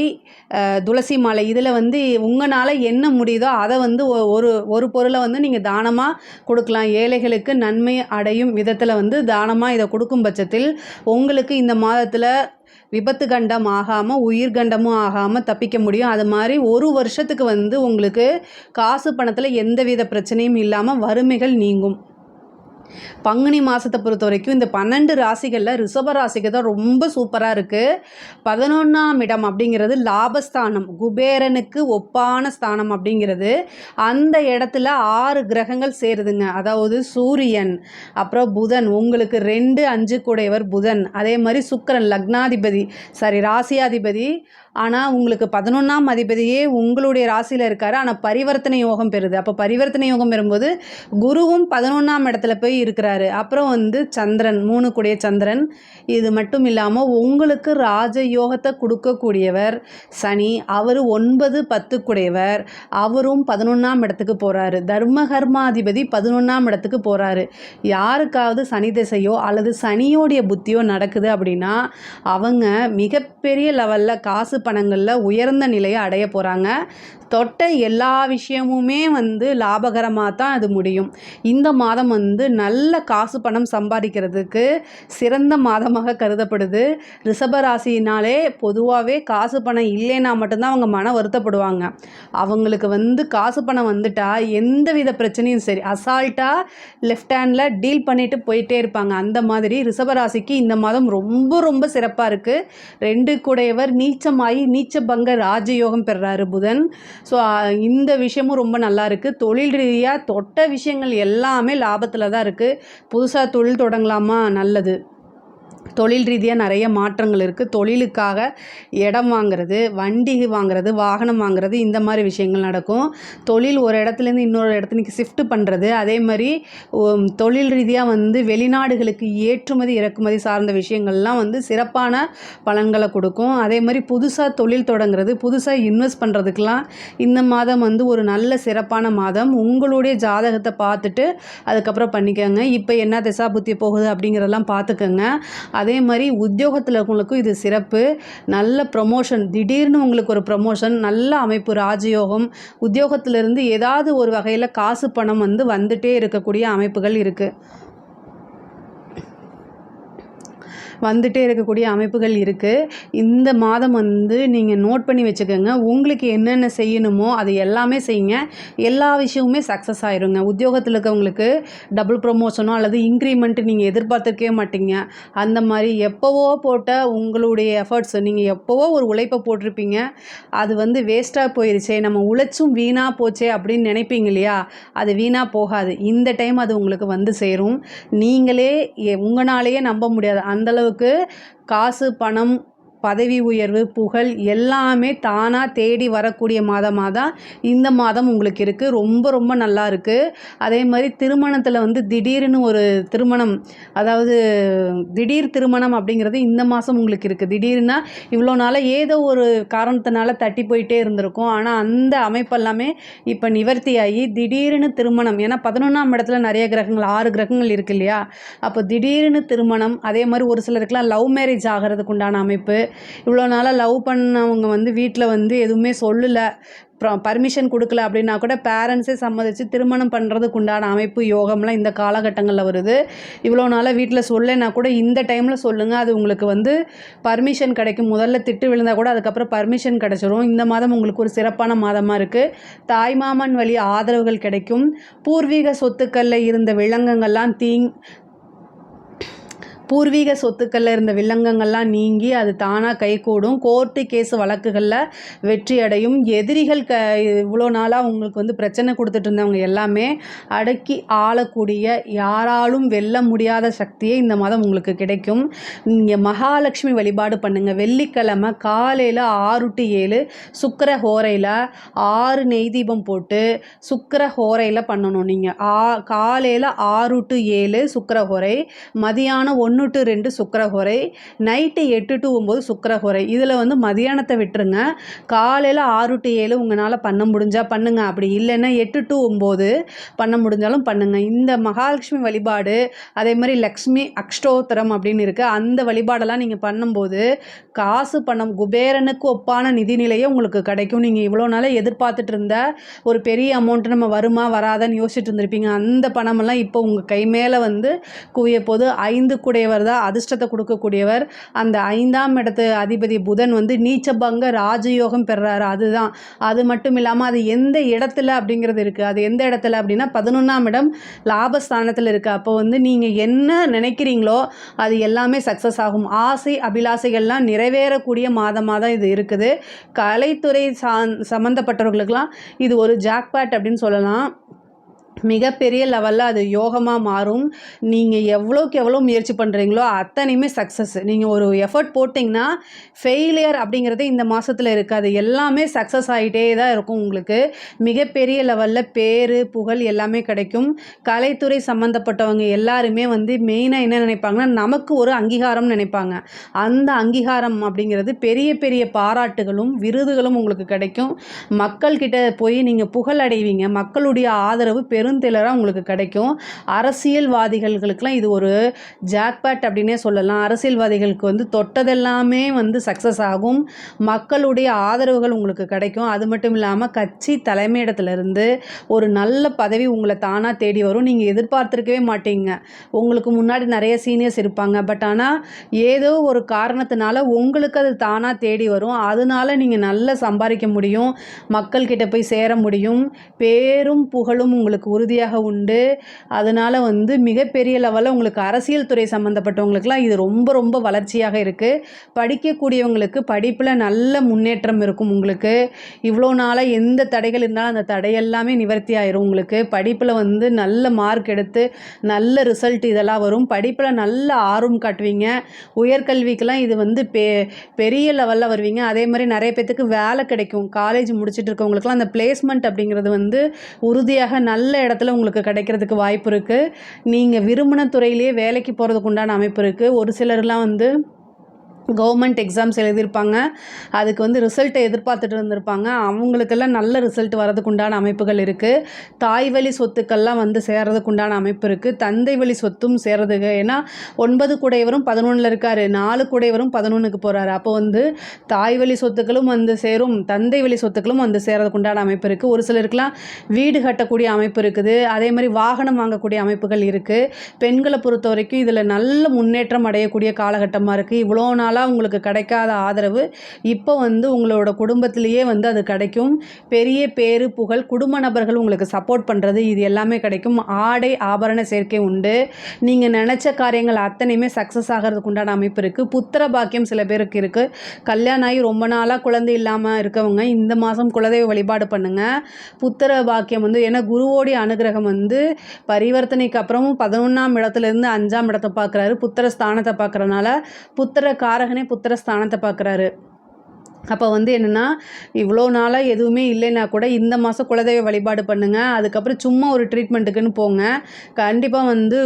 துளசி மாலை, இதில் வந்து உங்களால் என்ன முடியுதோ அதை வந்து ஒரு பொருளை வந்து நீங்கள் தானமாக கொடுக்கலாம். ஏழைகளுக்கு நன்மை அடையும் விதத்தில் வந்து தானமாக இதை கொடுக்கும் பட்சத்தில் உங்களுக்கு இந்த மாதத்தில் விபத்து கண்டம் ஆகாமல் உயிர்கண்டமும் ஆகாமல் தப்பிக்க முடியும். அது மாதிரி ஒரு வருஷத்துக்கு வந்து உங்களுக்கு காசு பணத்தில் எந்தவித பிரச்சனையும் இல்லாமல் வறுமைகள் நீங்கும். பங்குனி மாதத்தை பொறுத்த வரைக்கும் இந்த 12 ராசிகளில் ரிஷப ராசிக்கு தான் ரொம்ப சூப்பராக இருக்குது. 11ஆம் இடம் அப்படிங்கிறது லாபஸ்தானம், குபேரனுக்கு ஒப்பான ஸ்தானம் அப்படிங்கிறது. அந்த இடத்துல 6 கிரகங்கள் சேருதுங்க. அதாவது சூரியன், அப்புறம் புதன், உங்களுக்கு 2, 5 கூடையவர் புதன், அதே மாதிரி சுக்கிரன் ராசியாதிபதி. ஆனால் உங்களுக்கு 11ஆம் அதிபதியே உங்களுடைய ராசியில் இருக்கார். ஆனால் பரிவர்த்தனை யோகம் பெறுது. அப்போ பரிவர்த்தனை யோகம் பெறும்போது குருவும் 11ஆம் இடத்துல போய் இருக்கிறாரு. அப்புறம் வந்து சந்திரன் 3 கூடிய சந்திரன். இது மட்டும் இல்லாமல் உங்களுக்கு ராஜயோகத்தை கொடுக்கக்கூடியவர் சனி. அவர் 9, 10 கூடையவர். அவரும் 11ஆம் இடத்துக்கு போகிறாரு. தர்மகர்மாதிபதி 11ஆம் இடத்துக்கு போகிறாரு. யாருக்காவது சனி திசையோ அல்லது சனியோடைய புத்தியோ நடக்குது அப்படின்னா அவங்க மிகப்பெரிய லெவலில் காசு பணங்களில் உயர்ந்த நிலையை அடைய போகிறாங்க. தொட்ட எல்லா விஷயமுமே வந்து லாபகரமாக தான் அது முடியும். இந்த மாதம் வந்து நல்ல காசு பணம் சம்பாதிக்கிறதுக்கு சிறந்த மாதமாக கருதப்படுது. ரிஷபராசினாலே பொதுவாகவே காசு பணம் இல்லைன்னா மட்டும்தான் அவங்க மன வருத்தப்படுவாங்க. அவங்களுக்கு வந்து காசு பணம் வந்துட்டா எந்த வித பிரச்சனையும் சரி அசால்ட்டாக லெஃப்ட் ஹேண்டில் டீல் பண்ணிட்டு போயிட்டே இருப்பாங்க. அந்த மாதிரி ரிஷபராசிக்கு இந்த மாதம் ரொம்ப ரொம்ப சிறப்பாக இருக்குது. 2 கூடையவர் நீச்சமாகி நீச்சபங்க ராஜயோகம் பெறுறாரு புதன். ஸோ இந்த விஷயமும் ரொம்ப நல்லா இருக்குது. தொழில் ரீதியாக தொட்ட விஷயங்கள் எல்லாமே லாபத்தில் தான் இருக்குது. புதுசாக தொழில் தொடங்கலாமா? நல்லது. தொழில் ரீதியாக நிறைய மாற்றங்கள் இருக்குது. தொழிலுக்காக இடம் வாங்குறது, வண்டி வாங்குறது, வாகனம் வாங்குறது, இந்த மாதிரி விஷயங்கள் நடக்கும். தொழில் ஒரு இடத்துலேருந்து இன்னொரு இடத்துக்கு ஷிஃப்ட் பண்ணுறது, அதே மாதிரி தொழில் ரீதியாக வந்து வெளிநாடுகளுக்கு ஏற்றுமதி இறக்குமதி சார்ந்த விஷயங்கள்லாம் வந்து சிறப்பான பலன்களை கொடுக்கும். அதே மாதிரி புதுசாக தொழில் தொடங்குறது, புதுசாக இன்வெஸ்ட் பண்ணுறதுக்கெலாம் இந்த மாதம் வந்து ஒரு நல்ல சிறப்பான மாதம். உங்களுடைய ஜாதகத்தை பார்த்துட்டு அதுக்கப்புறம் பண்ணிக்கோங்க. இப்போ என்ன திசா புத்தி போகுது அப்படிங்கிறதெல்லாம் பார்த்துக்கோங்க. அதே மாதிரி உத்தியோகத்தில் இருக்கவங்களுக்கும் இது சிறப்பு. நல்ல ப்ரமோஷன், திடீர்னு உங்களுக்கு ஒரு ப்ரமோஷன், நல்ல அமைப்பு, ராஜயோகம். உத்தியோகத்திலிருந்து ஏதாவது ஒரு வகையில் காசு பணம் வந்து வந்துட்டே இருக்கக்கூடிய அமைப்புகள் இருக்குது. இந்த மாதம் வந்து நீங்கள் நோட் பண்ணி வச்சுக்கோங்க. உங்களுக்கு என்னென்ன செய்யணுமோ அது எல்லாமே செய்யுங்க. எல்லா விஷயமுமே சக்ஸஸ் ஆயிருங்க. உத்தியோகத்தில் இருக்கவங்களுக்கு டபுள் ப்ரமோஷனோ அல்லது இன்க்ரிமெண்ட்டு நீங்கள் எதிர்பார்த்துருக்கவே மாட்டீங்க. அந்த மாதிரி எப்போவோ போட்ட உங்களுடைய எஃபர்ட்ஸ், நீங்கள் எப்போவோ ஒரு உழைப்பை போட்டிருப்பீங்க, அது வந்து வேஸ்ட்டாக போயிடுச்சே, நம்ம உழைச்சும் வீணாக போச்சே அப்படின்னு நினைப்பீங்க இல்லையா? அது வீணாக போகாது. இந்த டைம் அது உங்களுக்கு வந்து சேரும். நீங்களே உங்களாலேயே நம்ப முடியாது அந்தளவுக்கு காசு பணம் பதவி உயர்வு புகழ் எல்லாமே தானாக தேடி வரக்கூடிய மாதமாக தான் இந்த மாதம் உங்களுக்கு இருக்குது. ரொம்ப ரொம்ப நல்லா இருக்குது. அதே மாதிரி திருமணத்தில் வந்து திடீர்னு ஒரு திருமணம், அதாவது திடீர் திருமணம் அப்படிங்கிறது இந்த மாதம் உங்களுக்கு இருக்குது. திடீர்னா இவ்வளோ நாளாக ஏதோ ஒரு காரணத்தினால தட்டி போயிட்டே இருந்திருக்கும். ஆனால் அந்த அமைப்பெல்லாமே இப்போ நிவர்த்தியாகி திடீர்னு திருமணம், ஏன்னா 11ஆம் இடத்துல நிறைய கிரகங்கள் 6 கிரகங்கள் இருக்குது இல்லையா? அப்போ திடீர்னு திருமணம். அதே மாதிரி ஒரு சிலருக்குலாம் லவ் மேரேஜ் ஆகிறதுக்கு உண்டான அமைப்பு. இவ்வளோ நாளாக லவ் பண்ணவங்க வந்து வீட்டில் வந்து எதுவுமே சொல்லலை, பர்மிஷன் கொடுக்கல அப்படின்னா கூட பேரண்ட்ஸே சம்மதிச்சு திருமணம் பண்ணுறதுக்கு உண்டான அமைப்பு யோகம்லாம் இந்த காலகட்டங்களில் வருது. இவ்வளோ நாளாக வீட்டில் சொல்லலைன்னா கூட இந்த டைமில் சொல்லுங்கள், அது உங்களுக்கு வந்து பர்மிஷன் கிடைக்கும். முதல்ல திட்டு விழுந்தால் கூட அதுக்கப்புறம் பர்மிஷன் கிடச்சிரும். இந்த மாதம் உங்களுக்கு ஒரு சிறப்பான மாதமாக இருக்குது. தாய்மாமன் வழி ஆதரவுகள் கிடைக்கும். பூர்வீக சொத்துக்களில் இருந்த வில்லங்கங்கள்லாம் பூர்வீக சொத்துக்களில் இருந்த வில்லங்கங்கள்லாம் நீங்கி அது தானாக கைகூடும். கோர்ட்டு கேஸ் வழக்குகளில் வெற்றி அடையும். எதிரிகள் இவ்வளோ நாளாக உங்களுக்கு வந்து பிரச்சனை கொடுத்துட்டு இருந்தவங்க எல்லாமே அடக்கி ஆளக்கூடிய, யாராலும் வெல்ல முடியாத சக்தியே இந்த மாதம் உங்களுக்கு கிடைக்கும். நீங்கள் மகாலட்சுமி வழிபாடு பண்ணுங்கள். வெள்ளிக்கிழமை காலையில் 6 to 7 சுக்கிர ஹோரையில் 6 நெய் தீபம் போட்டு சுக்கிர ஹோரையில் பண்ணணும். நீங்கள் காலையில் 6 to 7 சுக்கிர ஹோரை, மதியானம் 1 to 2 சுக்கிரஹோரை, நைட்டு 8 to 9 சுக்கிரஹோரை. இதில் வந்து மதியானத்தை விட்டுருங்க. காலையில் 6 to 7 உங்களால் பண்ண முடிஞ்சால் பண்ணுங்கள். அப்படி இல்லைன்னா 8 to 9 பண்ண முடிஞ்சாலும் பண்ணுங்கள். இந்த மகாலட்சுமி வழிபாடு, அதே மாதிரி லக்ஷ்மி அஷ்டோத்திரம் அப்படின்னு இருக்குது, அந்த வழிபாடெல்லாம் நீங்கள் பண்ணும்போது காசு பணம் குபேரனுக்கு ஒப்பான நிதிநிலையே உங்களுக்கு கிடைக்கும். நீங்கள் இவ்வளோ நாளாக எதிர்பார்த்துட்டு இருந்த ஒரு பெரிய அமௌண்ட்டு நம்ம வருமா வராதான்னு யோசிச்சுட்டு இருந்திருப்பீங்க. அந்த பணமெல்லாம் இப்போ உங்கள் கை மேலே வந்து குவிய போது. 5 கூடையவர் தான் அதிர்ஷ்டத்தை கொடுக்கக்கூடியவர். அந்த 5ஆம் இடத்து அதிபதி புதன் வந்து நீச்சபங்க ராஜயோகம் பெறுறாரு. அதுதான். அது மட்டும் இல்லாமல் அது எந்த இடத்துல அப்படிங்கிறது இருக்குது. அது எந்த இடத்துல அப்படின்னா 11ஆம் இடம் லாபஸ்தானத்தில் இருக்குது. அப்போ வந்து நீங்கள் என்ன நினைக்கிறீங்களோ அது எல்லாமே சக்ஸஸ் ஆகும். ஆசை அபிலாசைகள்லாம் நிறைவேறக்கூடிய மாதமாக தான் இது இருக்குது. கலைத்துறை சம்மந்தப்பட்டவர்களுக்கெல்லாம் இது ஒரு ஜாக்பாட் அப்படின்னு சொல்லலாம். மிகப்பெரிய லெவலில் அது யோகமாக மாறும். நீங்கள் எவ்வளோக்கு எவ்வளோ முயற்சி பண்ணுறீங்களோ அத்தனையுமே சக்ஸஸ். நீங்கள் ஒரு எஃபர்ட் போட்டிங்கன்னா ஃபெயிலியர் அப்படிங்கிறதே இந்த மாதத்தில் இருக்காது. எல்லாமே சக்ஸஸ் ஆகிட்டே தான் இருக்கும். உங்களுக்கு மிகப்பெரிய லெவலில் பேர் புகழ் எல்லாமே கிடைக்கும். கலைத்துறை சம்மந்தப்பட்டவங்க எல்லாருமே வந்து மெயினாக என்ன நினைப்பாங்கன்னா, நமக்கு ஒரு அங்கீகாரம்னு நினைப்பாங்க. அந்த அங்கீகாரம் அப்படிங்கிறது பெரிய பெரிய பாராட்டுகளும் விருதுகளும் உங்களுக்கு கிடைக்கும். மக்கள்கிட்ட போய் நீங்கள் புகழ் அடைவீங்க. மக்களுடைய ஆதரவு பெருந்திரளாக உங்களுக்கு கிடைக்கும். அரசியல்வாதிகளுக்கெல்லாம் இது ஒரு ஜாக்பாட் அப்படின்னே சொல்லலாம். அரசியல்வாதிகளுக்கு வந்து தொட்டதெல்லாமே வந்து சக்ஸஸ் ஆகும். மக்களுடைய ஆதரவுகள் உங்களுக்கு கிடைக்கும். அது மட்டும் இல்லாமல் கட்சி தலைமையிடத்திலிருந்து ஒரு நல்ல பதவி உங்களை தானாக தேடி வரும். நீங்கள் எதிர்பார்த்துருக்கவே மாட்டீங்க. உங்களுக்கு முன்னாடி நிறைய சீனியர்ஸ் இருப்பாங்க. பட் ஆனால் ஏதோ ஒரு காரணத்தினால உங்களுக்கு அது தானாக தேடி வரும். அதனால நீங்கள் நல்லா சம்பாதிக்க முடியும். மக்கள்கிட்ட போய் சேர முடியும். பேரும் புகழும் உங்களுக்கு உறுதியாக உண்டு. அதனால் வந்து மிகப்பெரிய லெவலில் உங்களுக்கு அரசியல் துறை சம்மந்தப்பட்டவங்களுக்குலாம் இது ரொம்ப ரொம்ப வளர்ச்சியாக இருக்குது. படிக்கக்கூடியவங்களுக்கு படிப்பில் நல்ல முன்னேற்றம் இருக்கும். உங்களுக்கு இவ்வளோ நாளாக எந்த தடைகள் இருந்தாலும் அந்த தடையெல்லாமே நிவர்த்தி ஆயிரும். உங்களுக்கு படிப்பில் வந்து நல்ல மார்க் எடுத்து நல்ல ரிசல்ட் இதெல்லாம் வரும். படிப்பில் நல்ல ஆர்வம் காட்டுவீங்க. உயர்கல்விக்கெல்லாம் இது வந்து பெரிய லெவலில் வருவீங்க. அதே மாதிரி நிறைய பேத்துக்கு வேலை கிடைக்கும். காலேஜ் முடிச்சுட்டு இருக்கவங்களுக்குலாம் அந்த பிளேஸ்மெண்ட் அப்படிங்கிறது வந்து உறுதியாக நல்ல இடத்துல உங்களுக்கு கிடைக்கிறதுக்கு வாய்ப்பு இருக்குது. நீங்கள் விரும்பின துறையிலேயே வேலைக்கு போகிறதுக்கு உண்டான அமைப்பு இருக்குது. ஒரு சிலர்லாம் வந்து கவர்மெண்ட் எக்ஸாம்ஸ் எழுதியிருப்பாங்க. அதுக்கு வந்து ரிசல்ட்டை எதிர்பார்த்துட்டு இருந்திருப்பாங்க. அவங்களுக்கெல்லாம் நல்ல ரிசல்ட் வரதுக்கு உண்டான அமைப்புகள் இருக்குது. தாய் வழி சொத்துக்கள்லாம் வந்து சேர்றதுக்கு உண்டான அமைப்பு இருக்குது. தந்தை வழி சொத்தும் சேர்றதுக்கு, ஏன்னா 9 கூடையவரும் 11 இருக்கார், 4 கூடையவரும் 11க்கு போகிறாரு. அப்போ வந்து தாய் வழி சொத்துக்களும் வந்து சேரும், தந்தை வழி சொத்துக்களும் வந்து சேர்றதுக்கு உண்டான அமைப்பு இருக்குது. ஒரு சிலருக்குலாம் வீடு கட்டக்கூடிய அமைப்பு இருக்குது. அதே மாதிரி வாகனம் வாங்கக்கூடிய அமைப்புகள் இருக்குது. பெண்களை பொறுத்த வரைக்கும் இதில் நல்ல முன்னேற்றம் அடையக்கூடிய காலகட்டமாக இருக்குது. இவ்வளோ நாள் உங்களுக்கு கிடைக்காத ஆதரவு இப்போ வந்து உங்களோட குடும்பத்திலேயே வந்து அது கிடைக்கும். பெரிய பேரு புகழ், குடும்ப நபர்கள் உங்களுக்கு சப்போர்ட் பண்ணுறது, இது எல்லாமே கிடைக்கும். ஆடை ஆபரண சேர்க்கை உண்டு. நீங்கள் நினச்ச காரியங்கள் அத்தனையுமே சக்ஸஸ் ஆகிறதுக்கு உண்டான அமைப்பு இருக்குது. புத்திர பாக்கியம் சில பேருக்கு இருக்குது. கல்யாணம் ஆகி ரொம்ப நாளாக குழந்தை இல்லாமல் இருக்கவங்க இந்த மாதம் குலதெய்வ வழிபாடு பண்ணுங்கள். புத்திர பாக்கியம் வந்து, ஏன்னா குருவோடைய அனுகிரகம் வந்து பரிவர்த்தனைக்கு அப்புறமும் 11ஆம் இடத்துலேருந்து 5ஆம் இடத்தை பார்க்குறாரு. புத்திர ஸ்தானத்தை பார்க்குறனால புத்திர காரகனே புத்திர ஸ்தானத்தை பார்க்குறாரு. அப்போ வந்து என்னென்னா, இவ்வளோ நாளாக எதுவுமே இல்லைன்னா கூட இந்த மாதம் குலதெய்வ வழிபாடு பண்ணுங்கள். அதுக்கப்புறம் சும்மா ஒரு ட்ரீட்மெண்ட்டுக்குன்னு போங்க. கண்டிப்பாக வந்து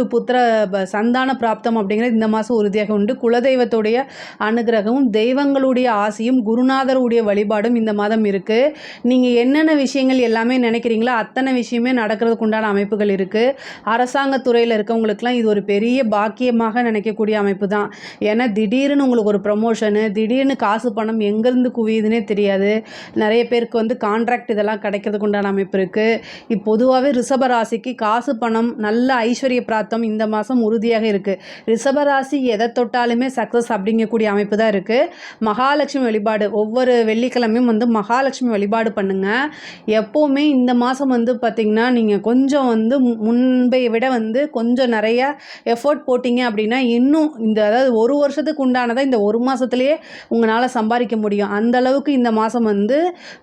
சந்தான பிராப்தம் அப்படிங்கிறது இந்த மாதம் உறுதியாக உண்டு. குலதெய்வத்துடைய அனுகிரகமும் தெய்வங்களுடைய ஆசையும் குருநாதருடைய வழிபாடும் இந்த மாதம் இருக்குது. நீங்கள் என்னென்ன விஷயங்கள் எல்லாமே நினைக்கிறீங்களோ அத்தனை விஷயமே நடக்கிறதுக்கு உண்டான அமைப்புகள் இருக்குது. அரசாங்கத்துறையில் இருக்கவங்களுக்குலாம் இது ஒரு பெரிய பாக்கியமாக நினைக்கக்கூடிய அமைப்பு தான். ஏன்னா திடீர்னு உங்களுக்கு ஒரு ப்ரமோஷனு, திடீர்னு காசு பணம் எங்கேருந்து குவியுதுன்னே தெரியாது. நிறைய பேருக்கு வந்து கான்ட்ராக்ட் இதெல்லாம் கிடைக்கிறதுக்கு உண்டான அமைப்பு இருக்குது. பொதுவாகவே ரிஷபராசிக்கு காசு பணம் நல்ல ஐஸ்வர்ய பிராப்தம் இந்த மாதம் உறுதியாக இருக்குது. ரிஷபராசி எதை தொட்டாலுமே சக்ஸஸ் அப்படிங்கக்கூடிய அமைப்பு தான் இருக்குது. மகாலட்சுமி வழிபாடு ஒவ்வொரு வெள்ளிக்கிழமையும் வந்து மகாலட்சுமி வழிபாடு பண்ணுங்கள். எப்போவுமே இந்த மாதம் வந்து பார்த்திங்கன்னா, நீங்கள் கொஞ்சம் வந்து முன்பை விட வந்து கொஞ்சம் நிறைய எஃபோர்ட் போட்டிங்க அப்படின்னா இன்னும் அதாவது ஒரு வருஷத்துக்கு உண்டானதை இந்த ஒரு மாதத்துலேயே உங்களால் சம்பாதிக்க முடியும். அந்த அளவுக்கு இந்த மாதம் வந்து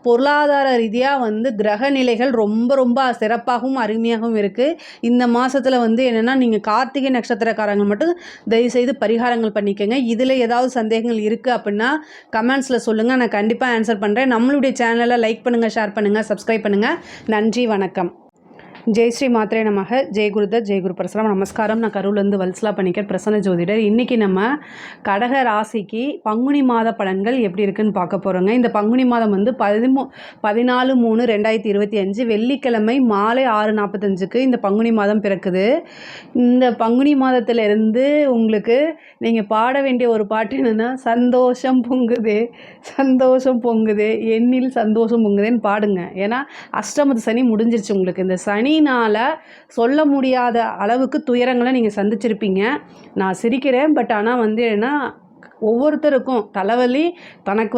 பொருளாதார ரீதியாக வந்து கிரக நிலைகள் ரொம்ப ரொம்ப சிறப்பாகவும் அருமையாகவும் இருக்குது. இந்த மாதத்தில் வந்து என்னென்னா, நீங்கள் கார்த்திகை நட்சத்திரக்காரங்க மட்டும் தயவுசெய்து பரிகாரங்கள் பண்ணிக்கோங்க. இதில் ஏதாவது சந்தேகங்கள் இருக்குது அப்படின்னா கமெண்ட்ஸில் சொல்லுங்கள், நான் கண்டிப்பாக ஆன்சர் பண்ணுறேன். நம்மளுடைய சேனலை லைக் பண்ணுங்கள், ஷேர் பண்ணுங்கள், சப்ஸ்கிரைப் பண்ணுங்கள். நன்றி, வணக்கம். ஜெய் ஸ்ரீ மாத்ரே நமக. ஜெய் குருதத், ஜெய் குரு பரசுராம். நமஸ்காரம். நான் கரூர்லேருந்து வல்சலா பணிக்கர், பிரசன்ன ஜோதிடர். இன்றைக்கி நம்ம கடக ராசிக்கு பங்குனி மாத பலன்கள் எப்படி இருக்குன்னு பார்க்க போகிறோங்க. இந்த பங்குனி மாதம் வந்து 14/3/2025 வெள்ளிக்கிழமை மாலை 6:45க்கு இந்த பங்குனி மாதம் பிறக்குது. இந்த பங்குனி மாதத்திலிருந்து உங்களுக்கு நீங்கள் பாட வேண்டிய ஒரு பாட்டு என்னென்னா, சந்தோஷம் பொங்குதே சந்தோஷம் பொங்குதே எண்ணில் சந்தோஷம் பொங்குதேன்னு பாடுங்க. ஏன்னா அஷ்டமத்து சனி முடிஞ்சிருச்சு. உங்களுக்கு இந்த சனினால் சொல்ல முடியாத அளவுக்கு துயரங்களை நீங்கள் சந்திச்சிருப்பீங்க. நான் சிரிக்கிறேன், பட் ஆனால் வந்து ஏன்னா ஒவ்வொருத்தருக்கும் தலைவலி தனக்கு